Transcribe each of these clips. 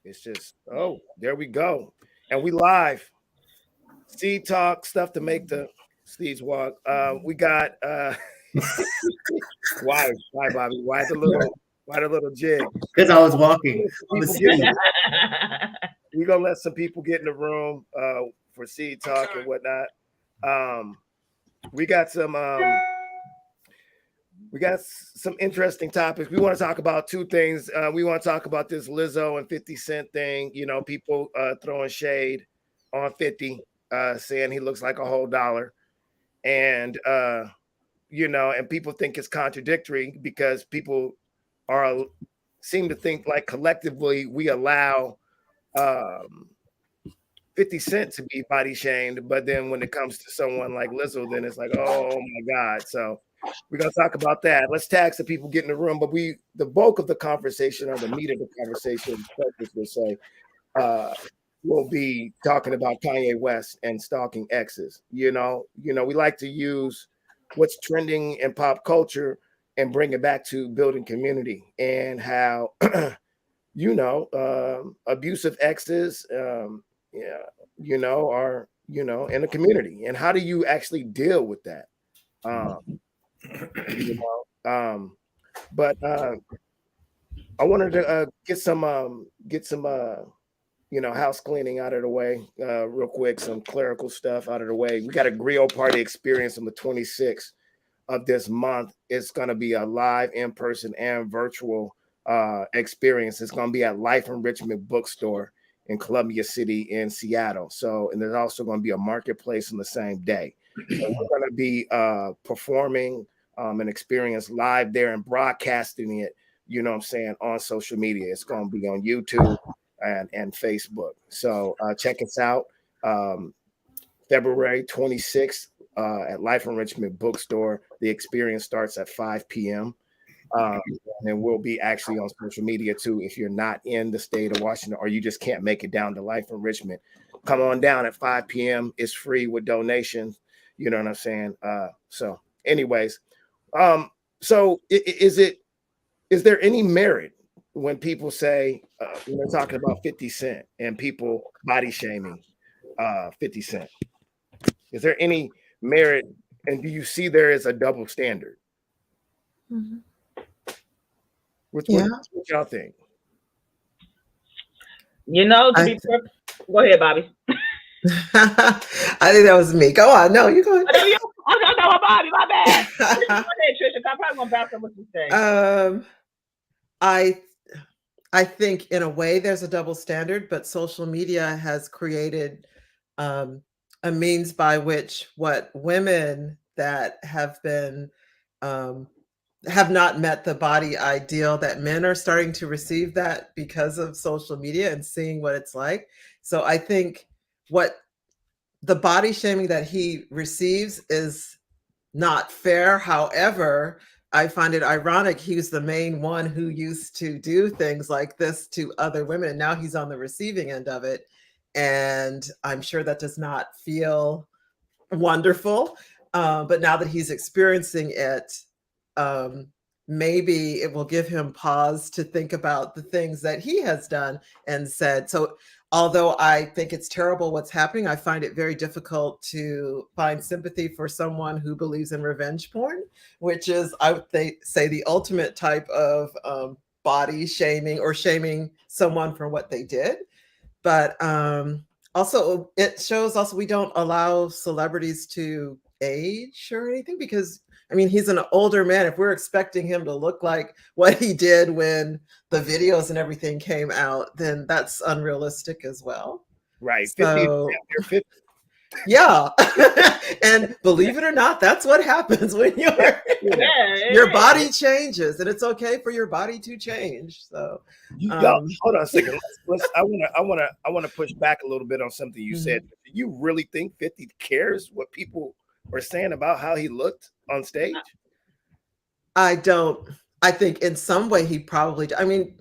It's just, oh, there we go. And we live. Seed talk, stuff to make the seeds walk. We got why, Bobby? Why the little jig? Because I was walking. We're gonna let some people get in the room for seed talk and whatnot. Um, we got some interesting topics. We want to talk about two things. We want to talk about this Lizzo and 50 Cent thing. You know, people throwing shade on 50, saying he looks like a whole dollar. And, and people think it's contradictory because people seem to think like collectively we allow 50 Cent to be body shamed. But then when it comes to someone like Lizzo, then it's like, oh my God. So we're going to talk about that. Let's tag some people get in the room. But the bulk of the conversation or the meat of the conversation, will say, we'll be talking about Kanye West and stalking exes. We like to use what's trending in pop culture and bring it back to building community and how, abusive exes, are, in the community. And how do you actually deal with that? But I wanted to get some house cleaning out of the way real quick, some clerical stuff out of the way. We got a grill party experience on the 26th of this month. It's going to be a live, in-person, and virtual experience. It's going to be at Life Enrichment Bookstore in Columbia City in Seattle. So, and there's also going to be a marketplace on the same day. So we're going to be performing an experience live there and broadcasting it, on social media. It's going to be on YouTube and Facebook. So check us out. February 26th at Life Enrichment Bookstore. The experience starts at 5 p.m. And we'll be actually on social media too. If you're not in the state of Washington or you just can't make it down to Life Enrichment, come on down at 5 p.m. It's free with donations. You know what I'm saying? So anyways, so is there any merit when people say, when they're talking about 50 Cent and people body shaming 50 Cent? Is there any merit? And do you see there is a double standard? Mm-hmm. What y'all think? Go ahead, Bobby. I think that was me. Go on. No, you go ahead. I know Bobby. My bad. Go ahead, Trisha. I'm probably gonna bounce on what you say. I think in a way there's a double standard, but social media has created a means by which what women that have been have not met the body ideal, that men are starting to receive that because of social media and seeing what it's like. So I think what the body shaming that he receives is not fair. However, I find it ironic. He's the main one who used to do things like this to other women. And now he's on the receiving end of it. And I'm sure that does not feel wonderful. But now that he's experiencing it, maybe it will give him pause to think about the things that he has done and said. So although I think it's terrible what's happening, I find it very difficult to find sympathy for someone who believes in revenge porn, which is, I would say, the ultimate type of body shaming or shaming someone for what they did. But also, it shows also we don't allow celebrities to age or anything because, I mean, he's an older man. If we're expecting him to look like what he did when the videos and everything came out, then that's unrealistic as well. Right. So, 50. Yeah. And believe it or not, that's what happens when your body changes, and it's okay for your body to change. So hold on a second. I want to push back a little bit on something you said. Do you really think 50 cares what people were saying about how he looked on stage? I don't. I think in some way he probably, I mean,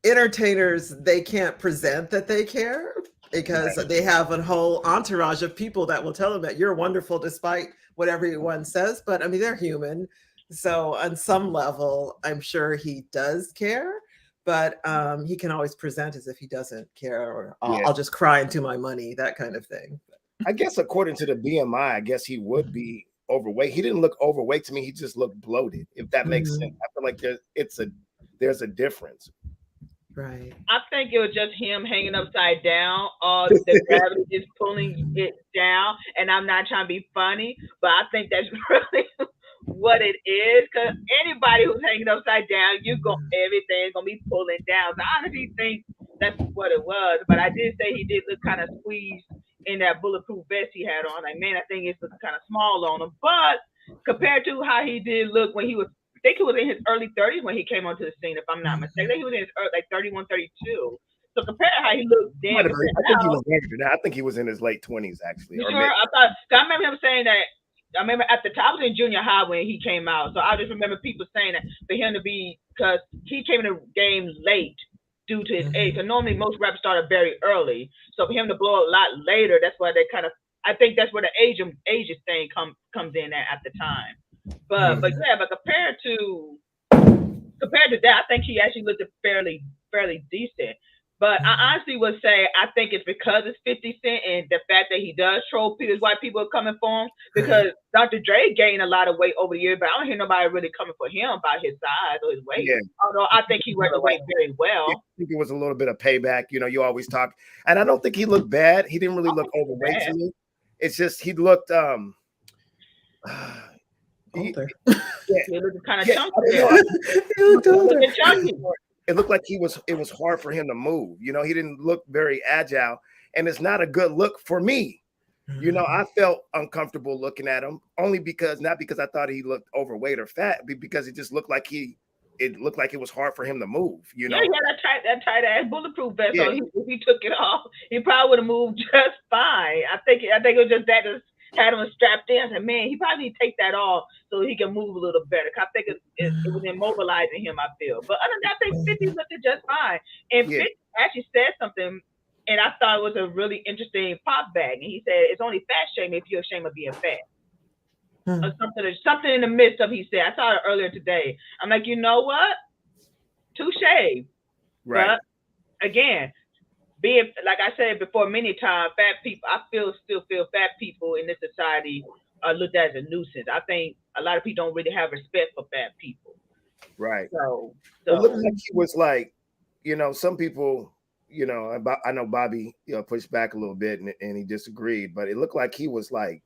entertainers, they can't present that they care because they have a whole entourage of people that will tell them that you're wonderful despite what everyone says. But I mean, they're human. So on some level, I'm sure he does care. but he can always present as if he doesn't care, or Yeah. I'll just cry into my money, that kind of thing. I guess according to the BMI, I guess he would be overweight. He didn't look overweight to me. He just looked bloated, if that makes sense. I feel like there's a difference. Right. I think it was just him hanging upside down. The gravity is pulling it down, and I'm not trying to be funny, but I think that's really what it is. Because anybody who's hanging upside down, everything's gonna be pulling down. So I honestly think that's what it was. But I did say he did look kind of squeezed in that bulletproof vest he had on. Like, man, I think it's looking kind of small on him. But compared to how he did look when he was, I think he was in his early 30s when he came onto the scene, if I'm not mistaken. I think he was in his like 31, 32. So compare how he looked then compared I think he now. was younger than that. I think he was in his late 20s, actually. You Or sure? maybe, I remember him saying that. I remember at the time I was in junior high when he came out, so I just remember people saying that for him to be, because he came in the game late due to his age. So normally most rappers started very early, so for him to blow a lot later, that's why they kind of. I think that's where the ages thing comes in at the time. But yeah, but compared to that, I think he actually looked fairly decent. But I honestly would say I think it's because it's 50 Cent and the fact that he does troll people is why people are coming for him. Because Dr. Dre gained a lot of weight over the years, but I don't hear nobody really coming for him about his size or his weight. yeah. Although I think he wears the weight very I well. think it was a little bit of payback. You always talk, and I don't think he looked bad. He didn't really look overweight to me. It's just he looked Older. He looked kind of chunky. He looked older. It looked like it was hard for him to move. He didn't look very agile, and it's not a good look for me. I felt uncomfortable looking at him only not because I thought he looked overweight or fat, but because it just looked like it was hard for him to move. Yeah, he had that tight ass bulletproof vest Yeah. on. If he took it off, he probably would have moved just fine. I think it was just that just had him strapped in. I said, man, he probably need to take that off so he can move a little better. Cause I think it was immobilizing him. I feel, but other than that, I think 50 looked just fine. And 50 actually said something, and I thought it was a really interesting pop bag. And he said, it's only fat shame if you're ashamed of being fat. Or something in the midst of, he said. I saw it earlier today. I'm like, you know what? Touche. Right. But again, being like I said before many times, fat people, I still feel fat people in this society are looked at as a nuisance. I think a lot of people don't really have respect for fat people. Right. So it looked like he was like, some people, I know Bobby, pushed back a little bit and he disagreed, but it looked like he was like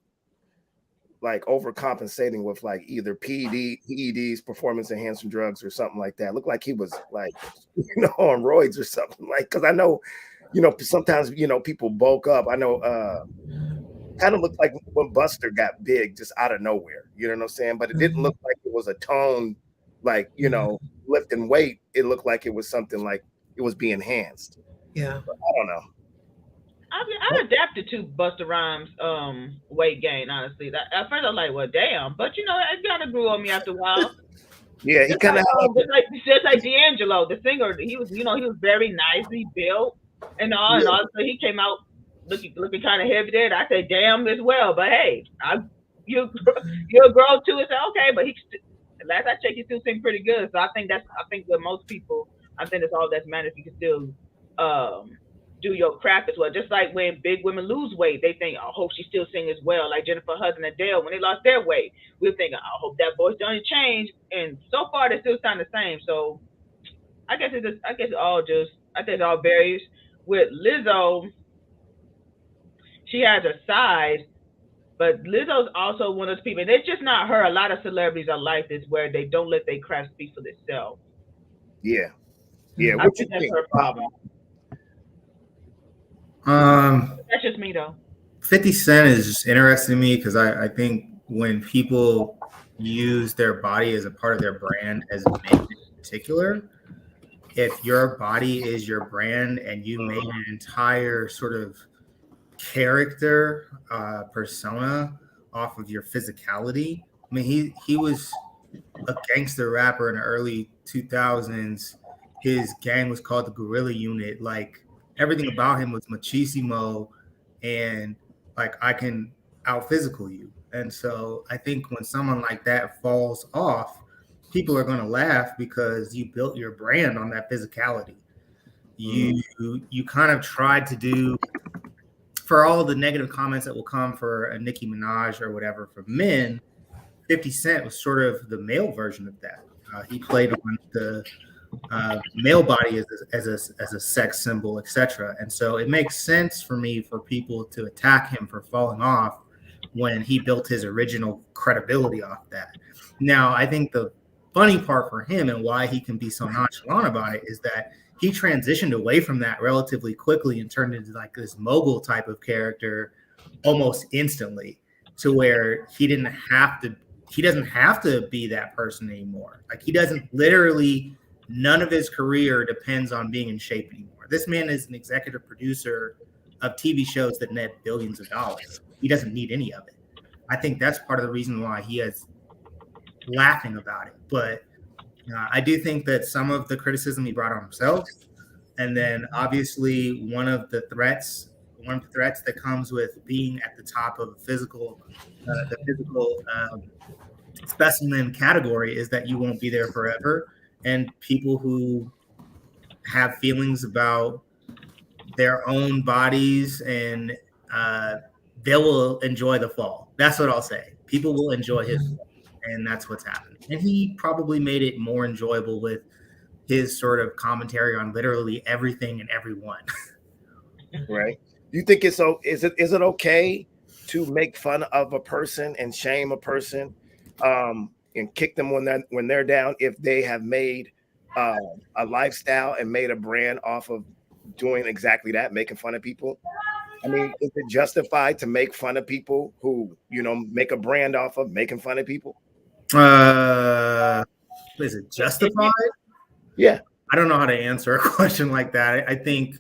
overcompensating with like either PEDs, performance enhancing drugs, or something like that. It looked like he was like, on roids or something. Like, because I know, sometimes people bulk up. I know, kind of looked like when Buster got big just out of nowhere. You know what I'm saying? But it didn't look like it was a tone, like lifting weight. It looked like it was something like it was being enhanced. Yeah, but I don't know. I adapted to Busta Rhymes' weight gain. Honestly, at first I was like, "Well, damn," but it kind of grew on me after a while. Yeah, he kind of just like D'Angelo, the singer. He was, he was very nicely built and all, and also he came out looking kind of heavy there. I said, "Damn," as well. But hey, you're a girl too. It's okay, but last I checked, he still seemed pretty good. So I think with most people, I think that's all that matters. You can still do your craft as well. Just like when big women lose weight, they think, I hope she still sing as well. Like Jennifer Hudson and Adele, when they lost their weight, we were thinking, I hope that voice doesn't change. And so far, they still sound the same. So I guess it all varies. With Lizzo, she has a size, but Lizzo's also one of those people. And it's just not her. A lot of celebrities are like this, where they don't let their craft speak for themselves. Yeah. I think that's her problem. That's just me though. 50 Cent is just interesting to me because I think when people use their body as a part of their brand, as men in particular, if your body is your brand and you made an entire sort of character persona off of your physicality. I mean, he was a gangster rapper in the early 2000s. His gang was called the Guerrilla Unit. Like, everything about him was machismo and like, I can out physical you. And so I think when someone like that falls off, people are going to laugh because you built your brand on that physicality. You kind of tried to do, for all the negative comments that will come for a Nicki Minaj or whatever for men, 50 Cent was sort of the male version of that. He played on the male body as a sex symbol, etc. And so it makes sense for me for people to attack him for falling off when he built his original credibility off that. Now, I think the funny part for him and why he can be so nonchalant about it is that he transitioned away from that relatively quickly and turned into like this mogul type of character almost instantly, to where he doesn't have to be that person anymore. Like, he doesn't literally, none of his career depends on being in shape anymore. This man is an executive producer of TV shows that net billions of dollars. He doesn't need any of it. I think that's part of the reason why he is laughing about it. But I do think that some of the criticism he brought on himself, and then obviously one of the threats that comes with being at the top of the physical specimen category is that you won't be there forever. And people who have feelings about their own bodies and they will enjoy the fall. That's what I'll say. People will enjoy his fall, and that's what's happened. And he probably made it more enjoyable with his sort of commentary on literally everything and everyone. Right. You think is it okay to make fun of a person and shame a person, and kick them when they're down if they have made a lifestyle and made a brand off of doing exactly that, making fun of people? I mean, is it justified to make fun of people who, make a brand off of making fun of people? Is it justified? Yeah. I don't know how to answer a question like that. I think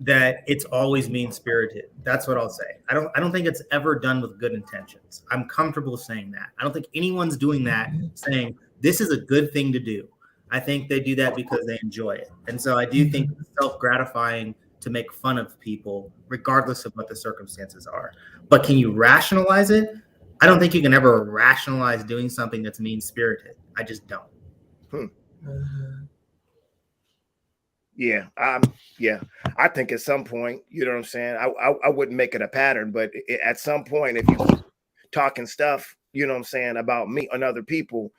that it's always mean-spirited. That's what I'll say. I don't think it's ever done with good intentions. I'm comfortable saying that. I don't think anyone's doing that saying this is a good thing to do. I think they do that because they enjoy it. And so I do think it's self-gratifying to make fun of people, regardless of what the circumstances are. But can you rationalize it? I don't think you can ever rationalize doing something that's mean-spirited. I just don't. Yeah, yeah. I think at some point, you know what I'm saying. I wouldn't make it a pattern, but at some point, if you keep talking stuff, you know what I'm saying, about me and other people,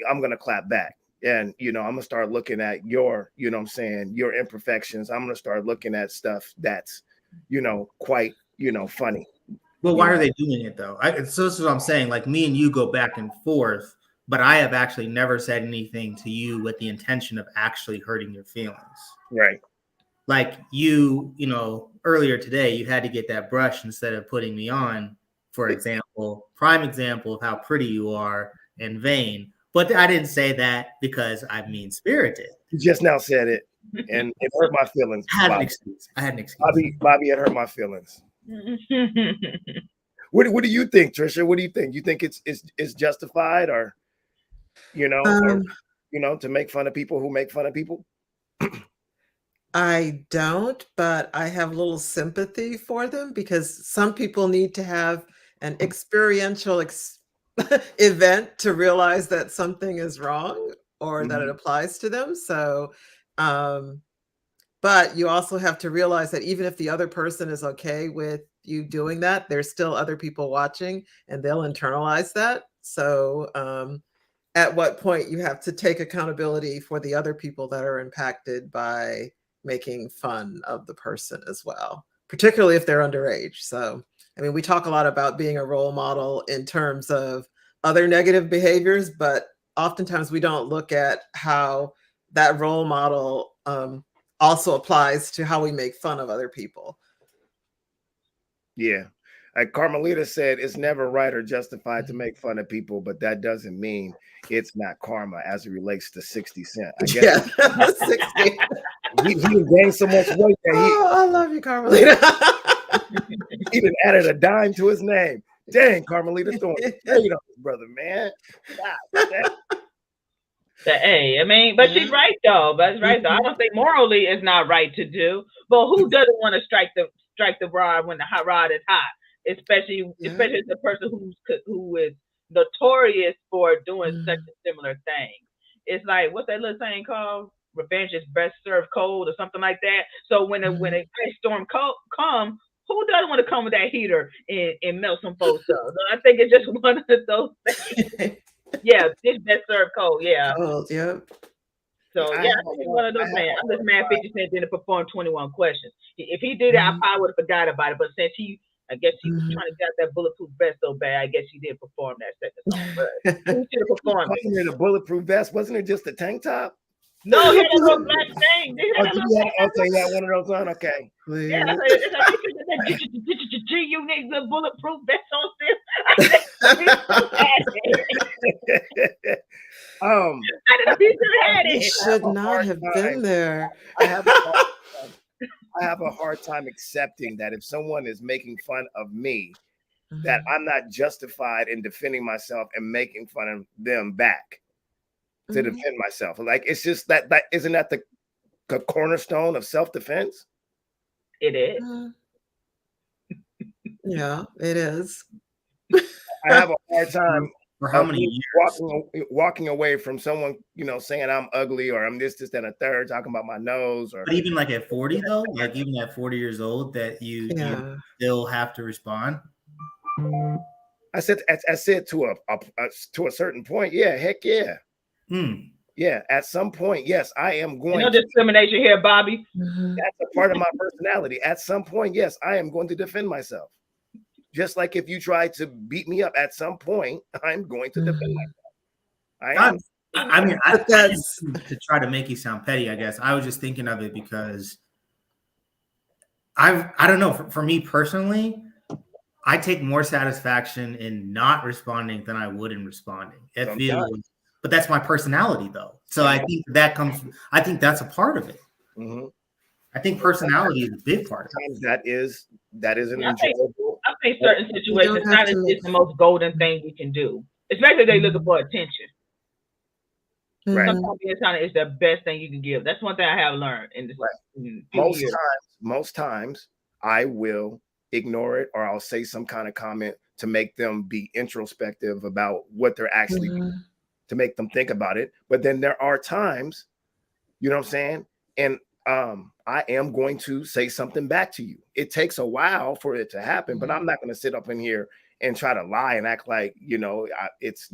I'm gonna clap back, and I'm gonna start looking at your, you know what I'm saying, your imperfections. I'm gonna start looking at stuff that's, quite, funny. Well, why are they doing it though? So this is what I'm saying. Like, me and you go back and forth, but I have actually never said anything to you with the intention of actually hurting your feelings. Right. Like, earlier today, you had to get that brush instead of putting me on, for example, prime example of how pretty you are and vain. But I didn't say that because I'm mean-spirited. You just now said it, and it hurt my feelings. I had an excuse. Bobby, it hurt my feelings. What do you think, Trisha? What do you think? You think it's justified, or to make fun of people who make fun of people? I don't, but I have a little sympathy for them because some people need to have an experiential event to realize that something is wrong or that it applies to them. So, but you also have to realize that even if the other person is okay with you doing that, there's still other people watching and they'll internalize that. So, at what point you have to take accountability for the other people that are impacted by making fun of the person as well, particularly if they're underage. So, I mean, we talk a lot about being a role model in terms of other negative behaviors, but oftentimes we don't look at how that role model also applies to how we make fun of other people. Yeah. Carmelita said it's never right or justified to make fun of people, but that doesn't mean it's not karma as it relates to 60 Cent. I guess 60. He gained so much weight that I love you, Carmelita. he even added a dime to his name. Dang, Carmelita throwing shade on his brother, man. Hey, I mean, but she's right though. That's right though. I don't think morally it's not right to do, but who doesn't want to strike the rod when the hot rod is hot? Especially the person who is notorious for doing such a similar thing. it's like what's that little saying called? Revenge is best served cold or something like that. So when a ice storm come, who doesn't want to come with that heater and melt some folks up? So I think it's just one of those things. Yeah, it's best served cold. Yeah. Cold, yep. So I yeah, have I think it's one of I those have things. I'm just mad 50 Cent didn't perform 21 questions. If he did it, I Mhm. probably would have forgot about it. But since I guess he was Mhm. trying to get that bulletproof vest so bad, I guess he did perform that second song. But he should have performed it. calling it a bulletproof vest. Wasn't it just a tank top? No, he had that little black thing. He Oh, had that did little you black have, okay, yeah, one of those on. Okay. yeah, Please. it's like you should get that G unit the bulletproof vest on still. He still had it. um, I didn't know he still had He it. I have should a not hard have time. been there. I have a hard time. I have a hard time accepting that if someone is making fun of me, that Mhm. I'm not justified in defending myself and making fun of them back to Mhm. defend myself. Like it's just that isn't that the cornerstone of self-defense? It is. Yeah, it is. I have a hard time For how of many me years? walking away from someone, saying I'm ugly or I'm this, and a third, talking about my nose or But even like at 40 though, like even at 40 years old, that you Yeah. still have to respond. I said to a certain point, yeah, heck yeah. Hmm. Yeah, at some point, yes, I am And going no to. discrimination here, Bobby. Mhm. That's a part of my personality. At some point, yes, I am going to defend myself. Just like if you try to beat me up, at some point, I'm going to defend Mhm. myself. I I, am. I mean, But I that's didn't to try to make you sound petty. I guess I was just thinking of it because I don't know. For me personally, I take more satisfaction in not responding than I would in responding. It Sometimes. feels, but that's my personality though. So I Sometimes. think that comes. I think that's a part of it. Mhm. I think personality is a big part of it. Sometimes that is an Yeah, enjoyable. I think certain you don't situations have to silence make is the most golden thing you can do, especially if they're looking for attention. Right. Mhm. Sometimes being silent is the best thing you can give. That's one thing I have learned in this Right. few Most years. times, I will ignore it or I'll say some kind of comment to make them be introspective about what they're actually doing, Mhm. to make them think about it. But then there are times, you know what I'm saying? And I am going to say something back to you. It takes a while for it to happen, but I'm not going to sit up in here and try to lie and act like, it's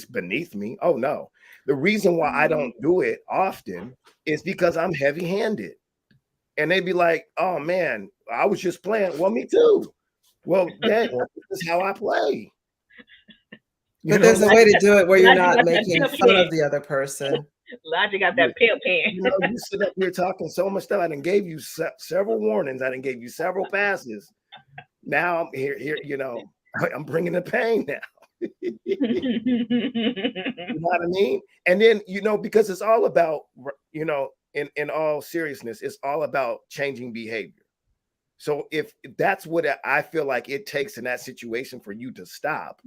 beneath me. Oh, no. The reason why I don't do it often is because I'm heavy handed. And they'd be like, oh, man, I was just playing. Well, me too. Well, dang, this is how I play. But there's a way to do it where you're Logic not got that making pimp fun hand. of the other person. Logic got that pimp hand. You sit up here talking so much stuff. I done gave you several warnings. I done gave you several passes. Now I'm here. I'm bringing the pain now. You know what I mean? And then, because it's all about, in all seriousness, it's all about changing behavior. So if that's what I feel like it takes in that situation for you to stop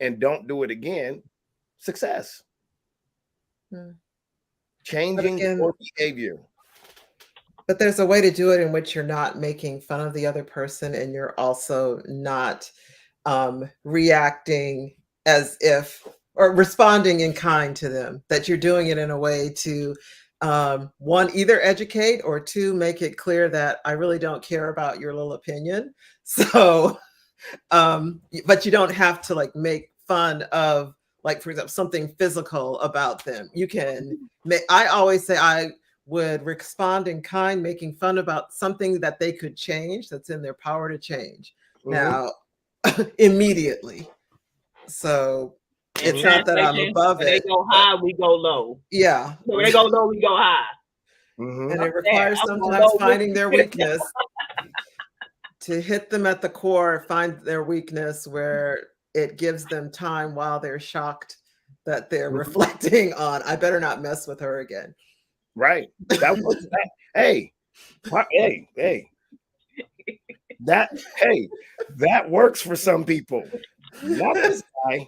and don't do it again, success. But Changing again, your behavior. but there's a way to do it in which you're not making fun of the other person and you're also not reacting as if or responding in kind to them, that you're doing it in a way to one, either educate or two, make it clear that I really don't care about your little opinion. So but you don't have to like make fun of, like, for example, something physical about them. You can make, I always say I would respond in kind, making fun about something that they could change, that's in their power to change. Mhm. Now, immediately. So In it's not that I'm translation, above when they it, go but high, we go low. yeah. So when they go low, we go high. Mhm. And I'm it there. requires I'm going sometimes low with finding you. their weakness, to hit them at the core, find their weakness where it gives them time while they're shocked that they're Mhm. reflecting on, I better not mess with her again. Right. That works. Hey, hey. That hey, that works for some people. Not this guy.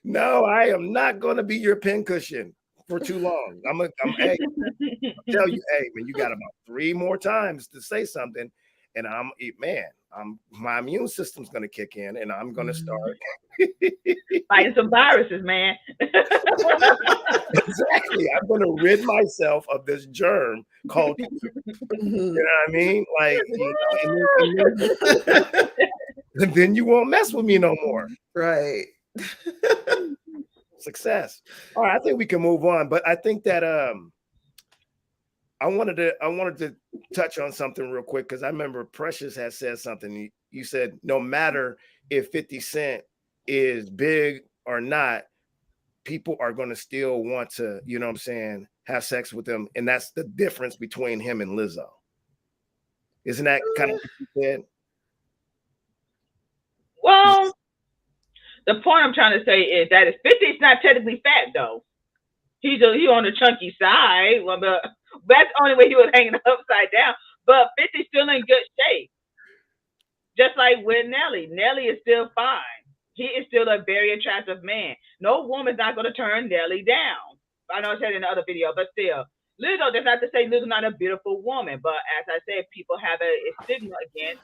No, I am not going to be your pincushion for too long. Hey, tell you, hey, man, you got about 3 more times to say something. and my immune system's going to kick in, and I'm going to start fighting some viruses, man. exactly. I'm going to rid myself of this germ called, you know what I mean? Like, and then you won't mess with me no more. Right. Success. All right, I think we can move on, but I think that I wanted to touch on something real quick because I remember Precious had said something. You said no matter if 50 Cent is big or not, people are going to still want to, you know what I'm saying, have sex with them, and that's the difference between him and Lizzo. Isn't that kind of what you said? Well, the point I'm trying to say is that if 50 is not technically fat though. He on the chunky side. Well, but that's the only way he was hanging upside down. But 50's still in good shape. Just like with Nelly. Nelly is still fine. He is still a very attractive man. No woman's not going to turn Nelly down. I know I said in the other video, but still. Lizzo, that's not to say Lizzo's not a beautiful woman. But as I said, people have a stigma against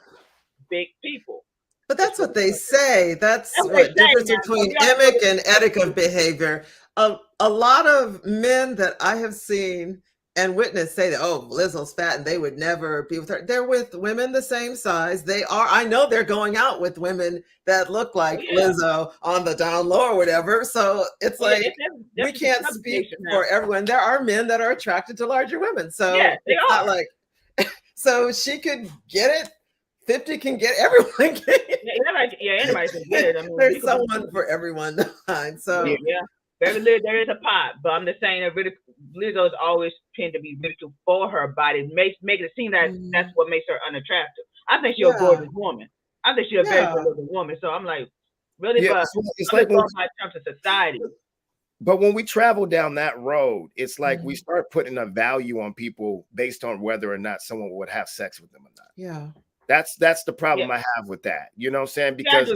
big people. But that's what they say. That's what what they say difference now. between We all know emic and etic of behavior. A lot of men that I have seen and witnessed say that, oh, Lizzo's fat and they would never be with her. They're with women the same size. I know they're going out with women that look like Lizzo on the down low or whatever. So it's like, we can't speak for everyone. There are men that are attracted to larger women. So it's not like, so she could get it. 50 can get everyone. Anybody can get it. I mean, there's someone for everyone. So there is a pot, but I'm just saying that Lizzo's always tend to be ridiculed for her body, make it seem that that's what makes her unattractive. I think she's a gorgeous woman. I think she's a very good woman. So I'm like, really, but it's like in terms of society. But when we travel down that road, it's like we start putting a value on people based on whether or not someone would have sex with them or not. Yeah. That's the problem I have with that. You know what I'm saying? Because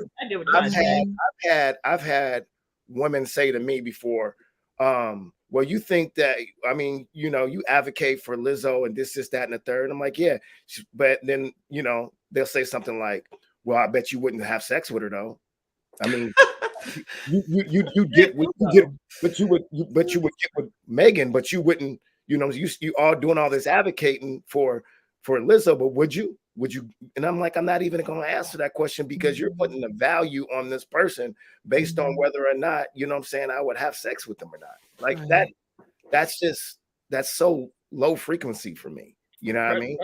I've had women say to me before, well, you think that, I mean, you know, you advocate for Lizzo and this, that, and the third. And I'm like, yeah. But then, you know, they'll say something like, well, I bet you wouldn't have sex with her though. I mean, you get what you get, but you would get with Megan, but you wouldn't, you know, you all doing all this advocating for Lizzo, but would you? And I'm like, I'm not even going to answer that question because you're putting the value on this person based on whether or not, you know what I'm saying, I would have sex with them or not. Like that's so low frequency for me. You know what I mean?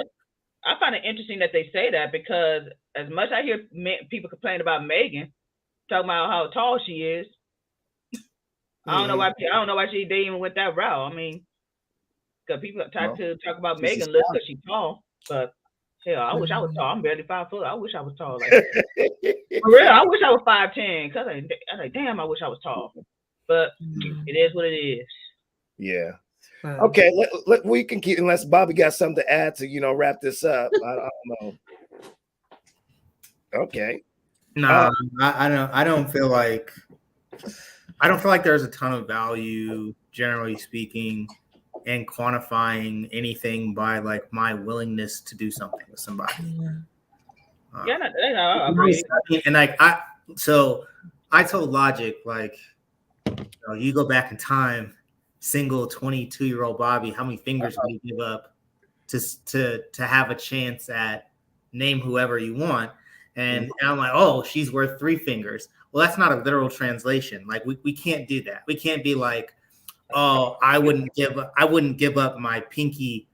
I find it interesting that they say that because as much I hear people complain about Megan, talking about how tall she is, I don't know why they even went that route. I mean, because people try to talk about Megan because she's tall, but hell, I wish I was tall. I'm barely 5 foot. I wish I was tall. Like, for real, I wish I was 5'10". Cause I like, damn, I wish I was tall. But it is what it is. Yeah. Okay, we can keep unless Bobby got something to add to, you know, wrap this up. I don't know. Okay. No, I don't feel like there's a ton of value, generally speaking, in quantifying anything by like my willingness to do something with somebody. I agree. And like I told Logic, like, you go back in time, single 22-year-old Bobby, how many fingers would you give up to have a chance at name whoever you want? And I'm like, oh, she's worth 3 fingers. Well, that's not a literal translation. Like we can't do that. We can't be like, oh, I wouldn't give up my pinky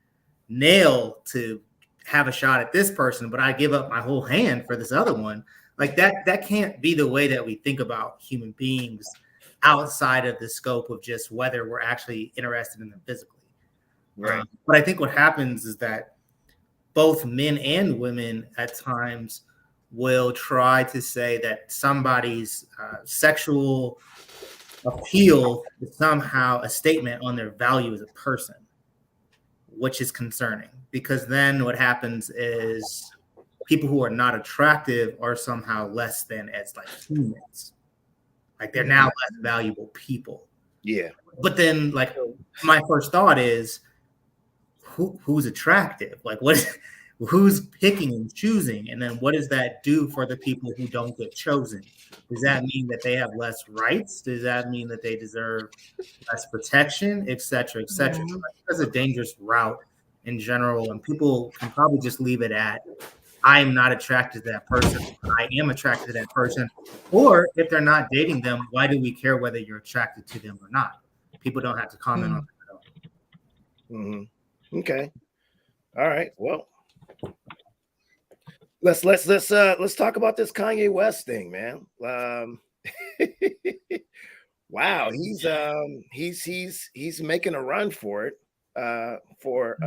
nail to have a shot at this person, but I give up my whole hand for this other one. Like that can't be the way that we think about human beings outside of the scope of just whether we're actually interested in them physically. Right. But I think what happens is that both men and women at times will try to say that somebody's sexual appeal is somehow a statement on their value as a person, which is concerning because then what happens is people who are not attractive are somehow less than as like humans. Like they're now less valuable people. Yeah. But then like my first thought is who's attractive? Like who's picking and choosing, and then what does that do for the people who don't get chosen? Does that mean that they have less rights? Does that mean that they deserve less protection, et cetera, et cetera? So I think that's a dangerous route in general, and people can probably just leave it at, I am not attracted to that person, I am attracted to that person. Or if they're not dating them, why do we care whether you're attracted to them or not? People don't have to comment on that. Mm-hmm. Okay. All right. Well, let's talk about this Kanye West thing, man. Wow, he's making a run for it. For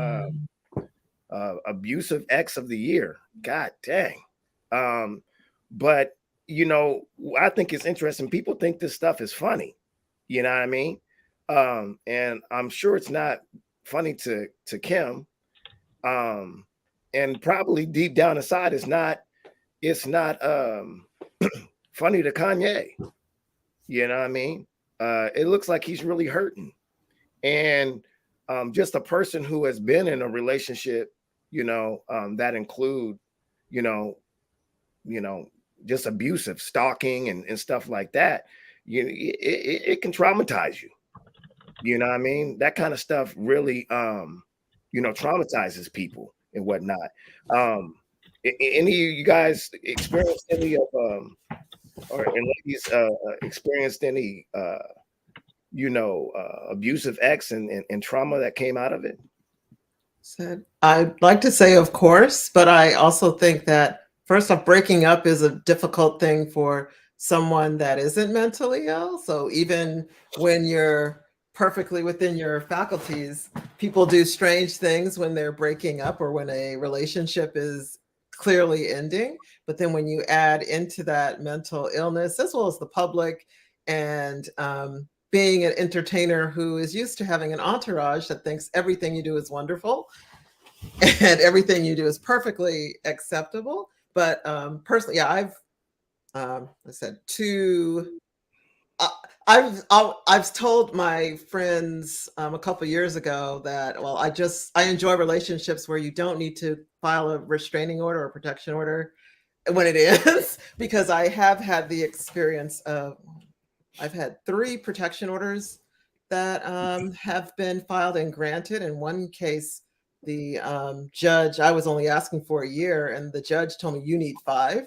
abusive ex of the year. God dang. But you know, I think it's interesting. People think this stuff is funny. You know what I mean? And I'm sure it's not funny to Kim. And probably deep down inside it's not funny to Kanye. You know what I mean? It looks like he's really hurting. And just a person who has been in a relationship, that include, you know, just abusive, stalking and stuff like that, it can traumatize you. You know what I mean? That kind of stuff really, traumatizes people and whatnot. Any of you guys experienced any of, or and ladies experienced any, abusive ex and trauma that came out of it? Said, I'd like to say, of course, but I also think that first off, breaking up is a difficult thing for someone that isn't mentally ill. So even when you're perfectly within your faculties, people do strange things when they're breaking up or when a relationship is clearly ending. But then when you add into that mental illness, as well as the public and being an entertainer who is used to having an entourage that thinks everything you do is wonderful and everything you do is perfectly acceptable. But personally, yeah, I said two. I've told my friends a couple years ago that, well, I enjoy relationships where you don't need to file a restraining order or protection order when it is, because I have had the experience of, I've had 3 protection orders that have been filed and granted. In one case, the judge, I was only asking for a year, and the judge told me you need 5.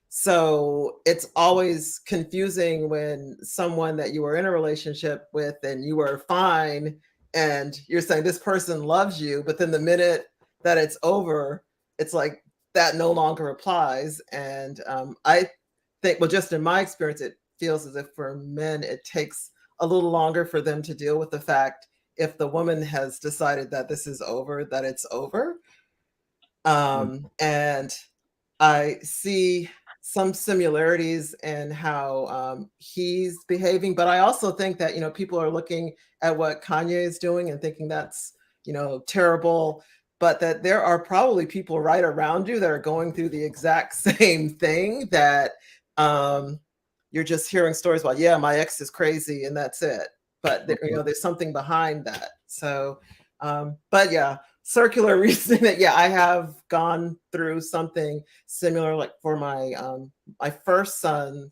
So it's always confusing when someone that you were in a relationship with and you were fine, and you're saying this person loves you, but then the minute that it's over, it's like that no longer applies. And I think, well, just in my experience, it feels as if for men, it takes a little longer for them to deal with the fact if the woman has decided that this is over, that it's over. And I see some similarities in how he's behaving, but I also think that, people are looking at what Kanye is doing and thinking that's, terrible, but that there are probably people right around you that are going through the exact same thing, that you're just hearing stories about, yeah, my ex is crazy and that's it. But there's something behind that. So, but yeah, circular reasoning that, yeah, I have gone through something similar. Like for my my first son,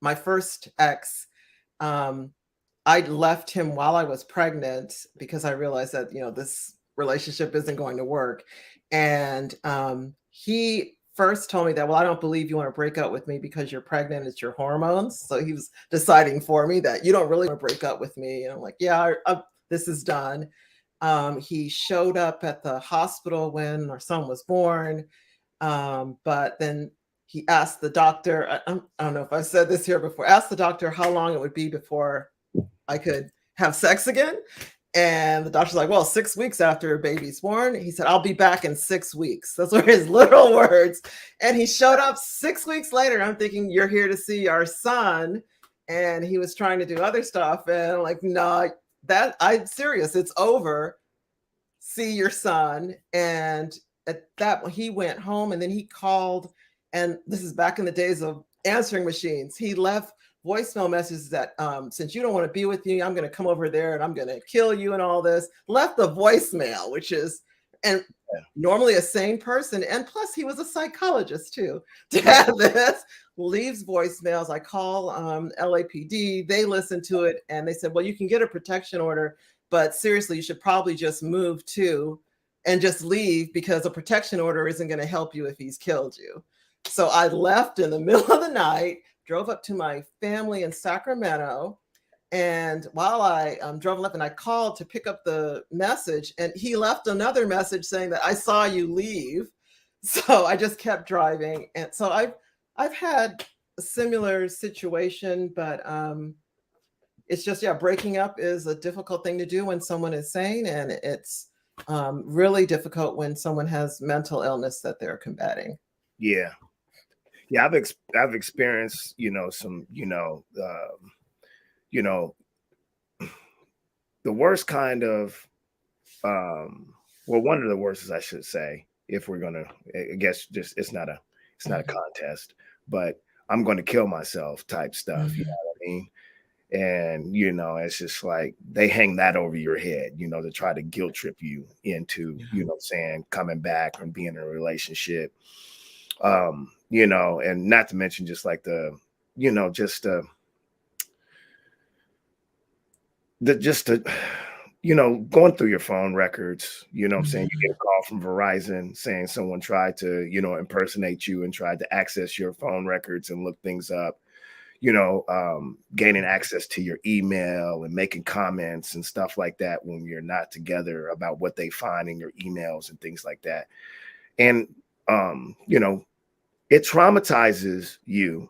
my first ex, I left him while I was pregnant because I realized that this relationship isn't going to work. And he first told me that, well, I don't believe you want to break up with me because you're pregnant, it's your hormones. So he was deciding for me that you don't really want to break up with me. And I'm like, yeah, this is done. He showed up at the hospital when our son was born, but then he asked the doctor, I don't know if I said this here before, asked the doctor how long it would be before I could have sex again. And the doctor's like, well, 6 weeks after a baby's born. He said, I'll be back in 6 weeks. Those were his literal words. And he showed up 6 weeks later. I'm thinking, you're here to see our son. And he was trying to do other stuff. And I'm like, no, I'm serious. It's over. See your son. And at that, he went home and then he called. And this is back in the days of answering machines. He left voicemail messages that since you don't want to be with me, I'm going to come over there and I'm going to kill you and all this. Left the voicemail, which is, and normally a sane person, and plus he was a psychologist too, to have this, leaves voicemails. I call LAPD, they listen to it, and they said, well, you can get a protection order, but seriously, you should probably just move too and just leave, because a protection order isn't going to help you if he's killed you. So I left in the middle of the night, drove up to my family in Sacramento. And while I drove left, and I called to pick up the message, and he left another message saying that I saw you leave. So I just kept driving. And so I've had a similar situation, but it's just, yeah, breaking up is a difficult thing to do when someone is sane, and it's really difficult when someone has mental illness that they're combating. Yeah. I've experienced, some, the worst kind of, one of the worst, I should say, if we're gonna, I guess, just it's not a contest, but I'm going to kill myself type stuff. You know what I mean? And it's just like they hang that over your head, to try to guilt trip you into, coming back and being in a relationship. And not to mention just like the going through your phone records, what I'm saying, you get a call from Verizon saying someone tried to, impersonate you and tried to access your phone records and look things up, gaining access to your email and making comments and stuff like that when you're not together about what they find in your emails and things like that. And, it traumatizes you.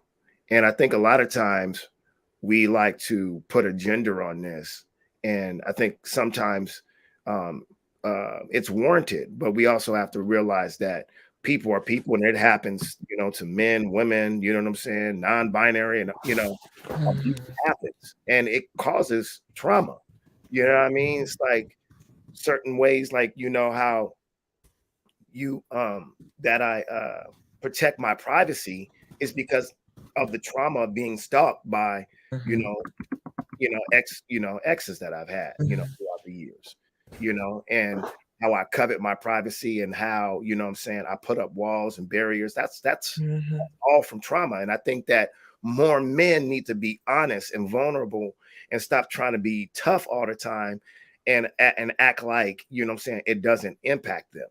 And I think a lot of times we like to put a gender on this. And I think sometimes it's warranted, but we also have to realize that people are people, and it happens, to men, women, you know what I'm saying, non-binary, and abuse happens, and it causes trauma. You know what I mean? It's like certain ways, like how you that I protect my privacy is because of the trauma of being stalked by exes that I've had throughout the years, and how I covet my privacy, and how what I'm saying, I put up walls and barriers. That's all from trauma. And I think that more men need to be honest and vulnerable and stop trying to be tough all the time and act like what I'm saying, it doesn't impact them.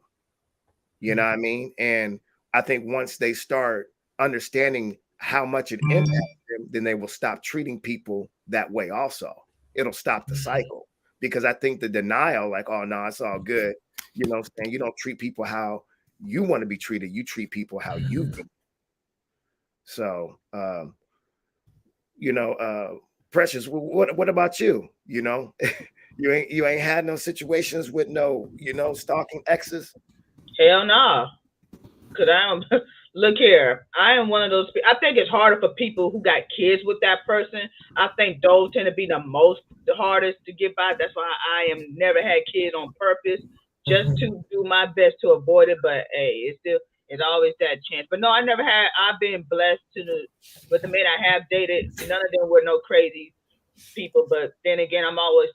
You know what I mean? And I think once they start understanding how much it impacts them, then they will stop treating people that way also. It'll stop the cycle. Because I think the denial, like, oh, no, it's all good. What I'm saying? You don't treat people how you want to be treated. You treat people how you can. So, Precious, what about you? You ain't had no situations with no, stalking exes? Hell no. Cause look here, I am one of those people. I think it's harder for people who got kids with that person. I think those tend to be the hardest to get by. That's why I am never had kids on purpose, just to do my best to avoid it. But hey, it's always that chance. But no, I've been blessed with the men I have dated. None of them were no crazy people. But then again, I'm also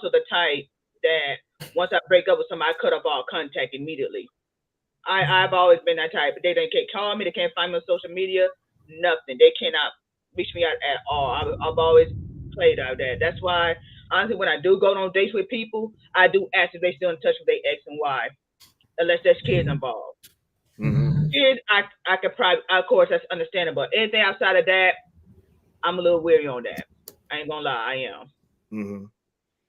the type that once I break up with somebody, I cut off all contact immediately. I've always been that type. They can't call me. They can't find me on social media. Nothing. They cannot reach me out at all. I've always played out that. That's why, honestly, when I do go on dates with people, I do ask if they still in touch with their ex and why, unless there's kids involved. Kids, I could probably, of course, that's understandable. Anything outside of that, I'm a little weary on that. I ain't gonna lie, I am.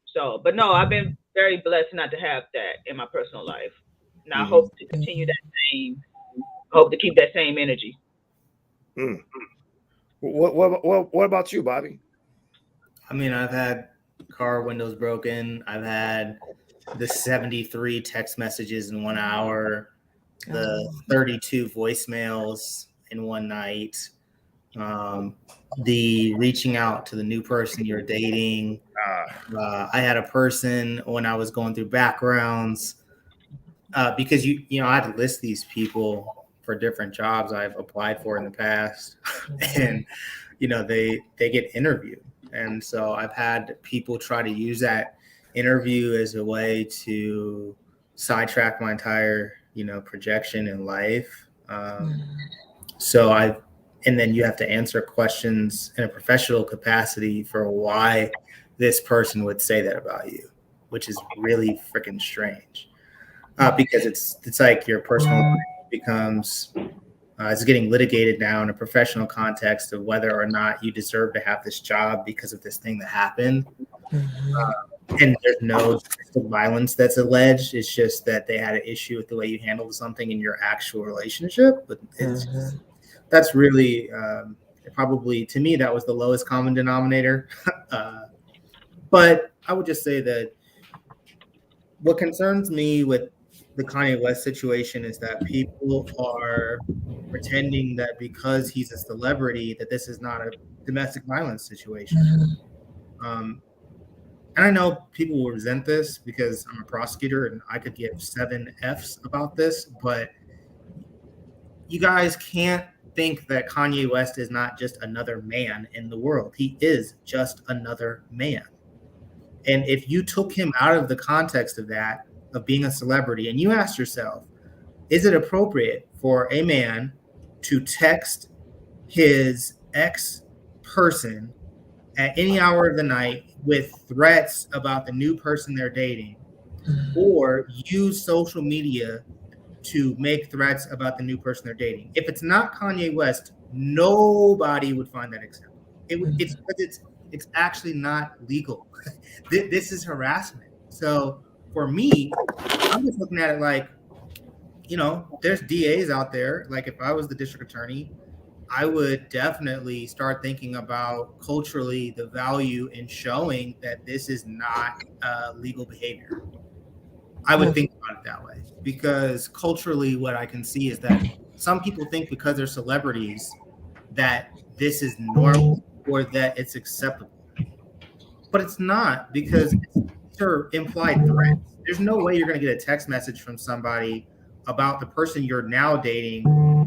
So, but no, I've been very blessed not to have that in my personal life. And I hope to continue hope to keep that same energy. What about you, Bobby? I mean, I've had car windows broken. I've had the 73 text messages in 1 hour, the 32 voicemails in one night, the reaching out to the new person you're dating. I had a person when I was going through backgrounds, because I had to list these people for different jobs I've applied for in the past, and they get interviewed, and so I've had people try to use that interview as a way to sidetrack my entire, projection in life. Mm. And then you have to answer questions in a professional capacity for why this person would say that about you, which is really freaking strange. Because it's like your personal life becomes it's getting litigated now in a professional context of whether or not you deserve to have this job because of this thing that happened. Mhm. And there's no domestic violence that's alleged. It's just that they had an issue with the way you handled something in your actual relationship. But Mhm. that's really probably, to me, that was the lowest common denominator. But I would just say that what concerns me with the Kanye West situation is that people are pretending that because he's a celebrity, that this is not a domestic violence situation. Um, and I know people will resent this because I'm a prosecutor and I could give 7 Fs about this, but you guys can't think that Kanye West is not just another man in the world. He is just another man. And if you took him out of the context of that, of being a celebrity, and you asked yourself, is it appropriate for a man to text his ex person at any hour of the night with threats about the new person they're dating, or use social media to make threats about the new person they're dating? If it's not Kanye West, nobody would find that acceptable. It's actually not legal. This is harassment. So for me, I'm just looking at it like, there's DAs out there. Like if I was the district attorney, I would definitely start thinking about culturally the value in showing that this is not legal behavior. I would think about it that way because culturally, what I can see is that some people think because they're celebrities that this is normal or that it's acceptable, but it's not because these are implied threats. There's no way you're going to get a text message from somebody about the person you're now dating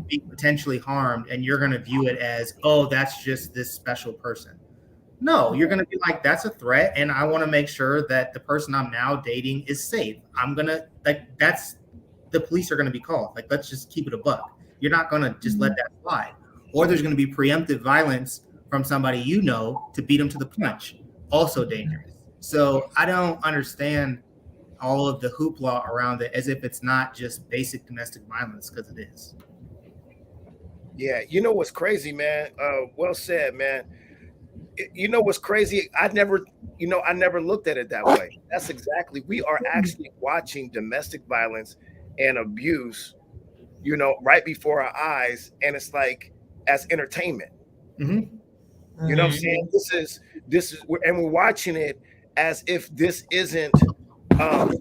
being potentially harmed, and you're going to view it as, oh, that's just this special person. No, you're going to be like, that's a threat, and I want to make sure that the person I'm now dating is safe. I'm going to, like, that's, the police are going to be called. Like, let's just keep it a buck. You're not going to just let that slide. Or there's going to be preemptive violence from somebody to beat them to the punch. Also dangerous. So I don't understand all of the hoopla around it as if it's not just basic domestic violence, because it is. Yeah, you know what's crazy, man? Well said, man. You know what's crazy? I never looked at it that way. That's exactly. We are actually watching domestic violence and abuse, right before our eyes, and it's like as entertainment. Mm-hmm. You know what I'm saying? And we're watching it as if this isn't um,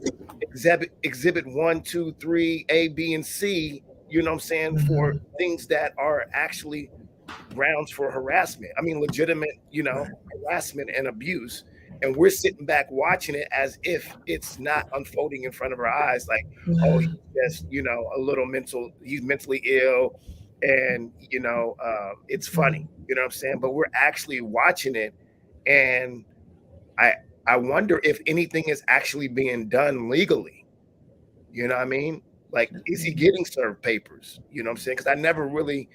exhibit 1, 2, 3, A, B, and C. You know what I'm saying? For things that are actually grounds for harassment. I mean, legitimate, harassment and abuse. And we're sitting back watching it as if it's not unfolding in front of our eyes. Like, oh, he's just, he's mentally ill. And, it's funny, you know what I'm saying? But we're actually watching it. And I, I wonder if anything is actually being done legally. You know what I mean? Like, is he getting served papers? You know what I'm saying? Because I never really,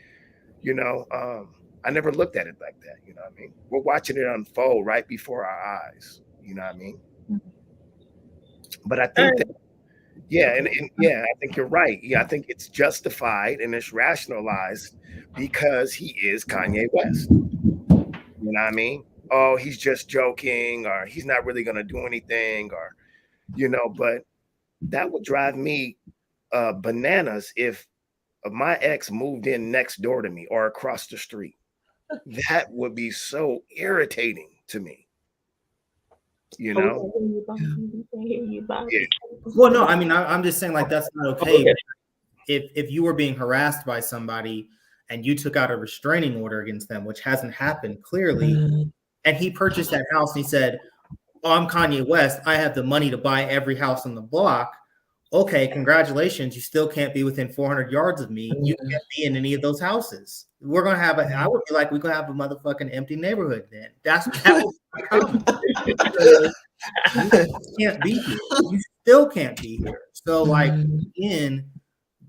I never looked at it like that. You know what I mean? We're watching it unfold right before our eyes. You know what I mean? But I think that, yeah, and yeah, I think you're right. Yeah, I think it's justified and it's rationalized because he is Kanye West. You know what I mean? Oh, he's just joking, or he's not really going to do anything, or, but that would drive me bananas if my ex moved in next door to me or across the street. That would be so irritating to me. You know? Yeah. Well, no, I mean, I'm just saying, like, that's not okay. If you were being harassed by somebody and you took out a restraining order against them, which hasn't happened clearly, and he purchased that house and he said, oh, I'm Kanye West, I have the money to buy every house on the block. Okay, congratulations. You still can't be within 400 yards of me. You can't be in any of those houses. We're going to have I would be like, we're going to have a motherfucking empty neighborhood then. That would be my comment. You can't be here. still can't be here. So like Mhm. again,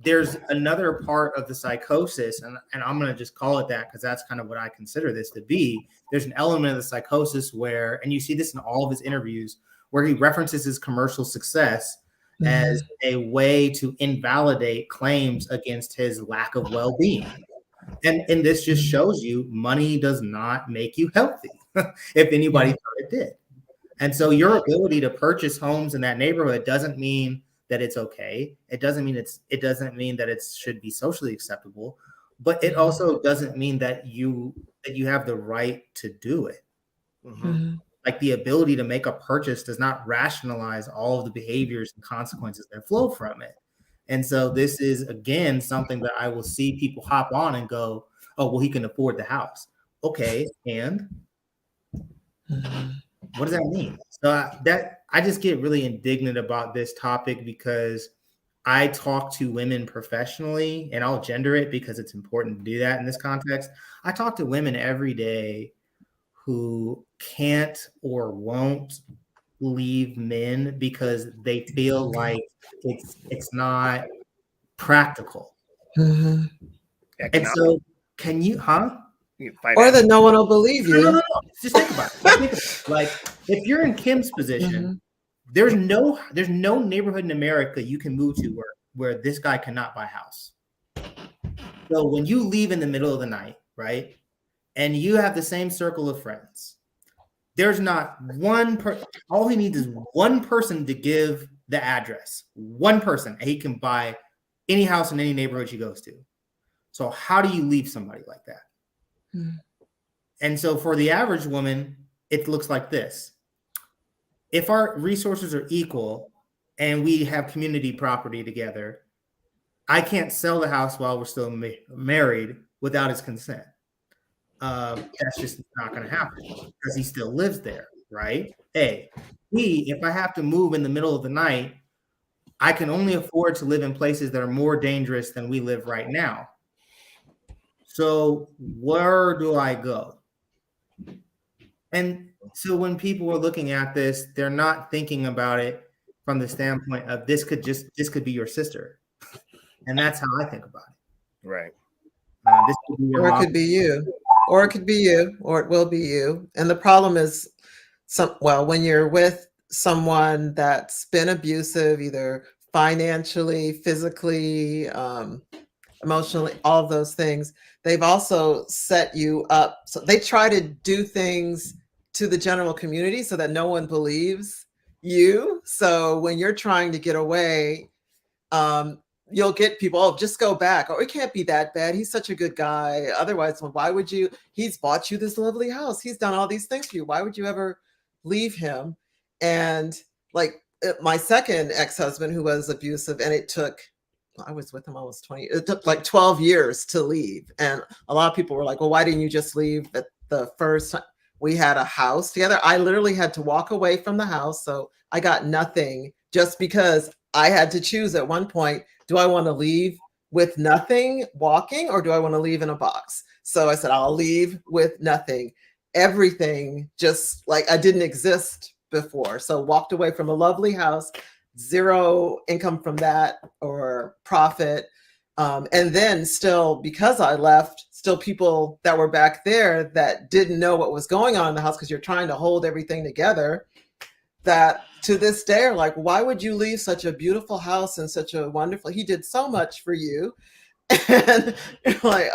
there's another part of the psychosis, and I'm going to just call it that because that's kind of what I consider this to be. There's an element of the psychosis where, and you see this in all of his interviews, where he references his commercial success as a way to invalidate claims against his lack of well-being. And this just shows you money does not make you healthy, if anybody thought it did. And so your ability to purchase homes in that neighborhood doesn't mean that it's okay. It doesn't mean that it should be socially acceptable, but it also doesn't mean that you have the right to do it. Mhm. Like the ability to make a purchase does not rationalize all of the behaviors and consequences that flow from it. And so this is again something that I will see people hop on and go, "Oh, well, he can afford the house." Okay, and Mhm. what does that mean? So I just get really indignant about this topic because I talk to women professionally, and I'll gender it because it's important to do that in this context. I talk to women every day who can't or won't leave men because they feel like it's not practical. Mhm. And Economic, so can you, huh? Or financial. that no one will believe No, no, no, you. no. Just think about it. Just think about it. Like if you're in Kim's position, Mhm. there's no neighborhood in America you can move to where this guy cannot buy a house. So when you leave in the middle of the night, right, and you have the same circle of friends, there's not one all he needs is one person to give the address. One person, and he can buy any house in any neighborhood he goes to. So how do you leave somebody like that? Mhm. And so for the average woman, it looks like this. If our resources are equal and we have community property together, I can't sell the house while we're still married without his consent. That's just not going to happen because he still lives there, right? A. B, if I have to move in the middle of the night, I can only afford to live in places that are more dangerous than we live right now. So where do I go? And so when people are looking at this, they're not thinking about it from the standpoint of this could be your sister. And that's how I think about it. Right. This could be your Or it mom. could be you. Or it could be you, or it will be you. And the problem is when you're with someone that's been abusive, either financially, physically, emotionally, all of those things, they've also set you up. So they try to do things to the general community so that no one believes you. So when you're trying to get away, um, you'll get people, oh, just go back. Or it can't be that bad. He's such a good guy. Otherwise, well, why would you? He's bought you this lovely house. He's done all these things for you. Why would you ever leave him? And like my second ex-husband who was abusive, and I was with him almost 20. It took like 12 years to leave. And a lot of people were like, well, why didn't you just leave at the first time? We had a house together. I literally had to walk away from the house. So I got nothing just because I had to choose at one point, do I want to leave with nothing walking or do I want to leave in a box? So I said, I'll leave with nothing. Everything just like I didn't exist before. So walked away from a lovely house, zero income from that or profit. And then still, because I left, still people that were back there that didn't know what was going on in the house because you're trying to hold everything together, that to this day are like, why would you leave such a beautiful house and such a wonderful, he did so much for you. And you're like,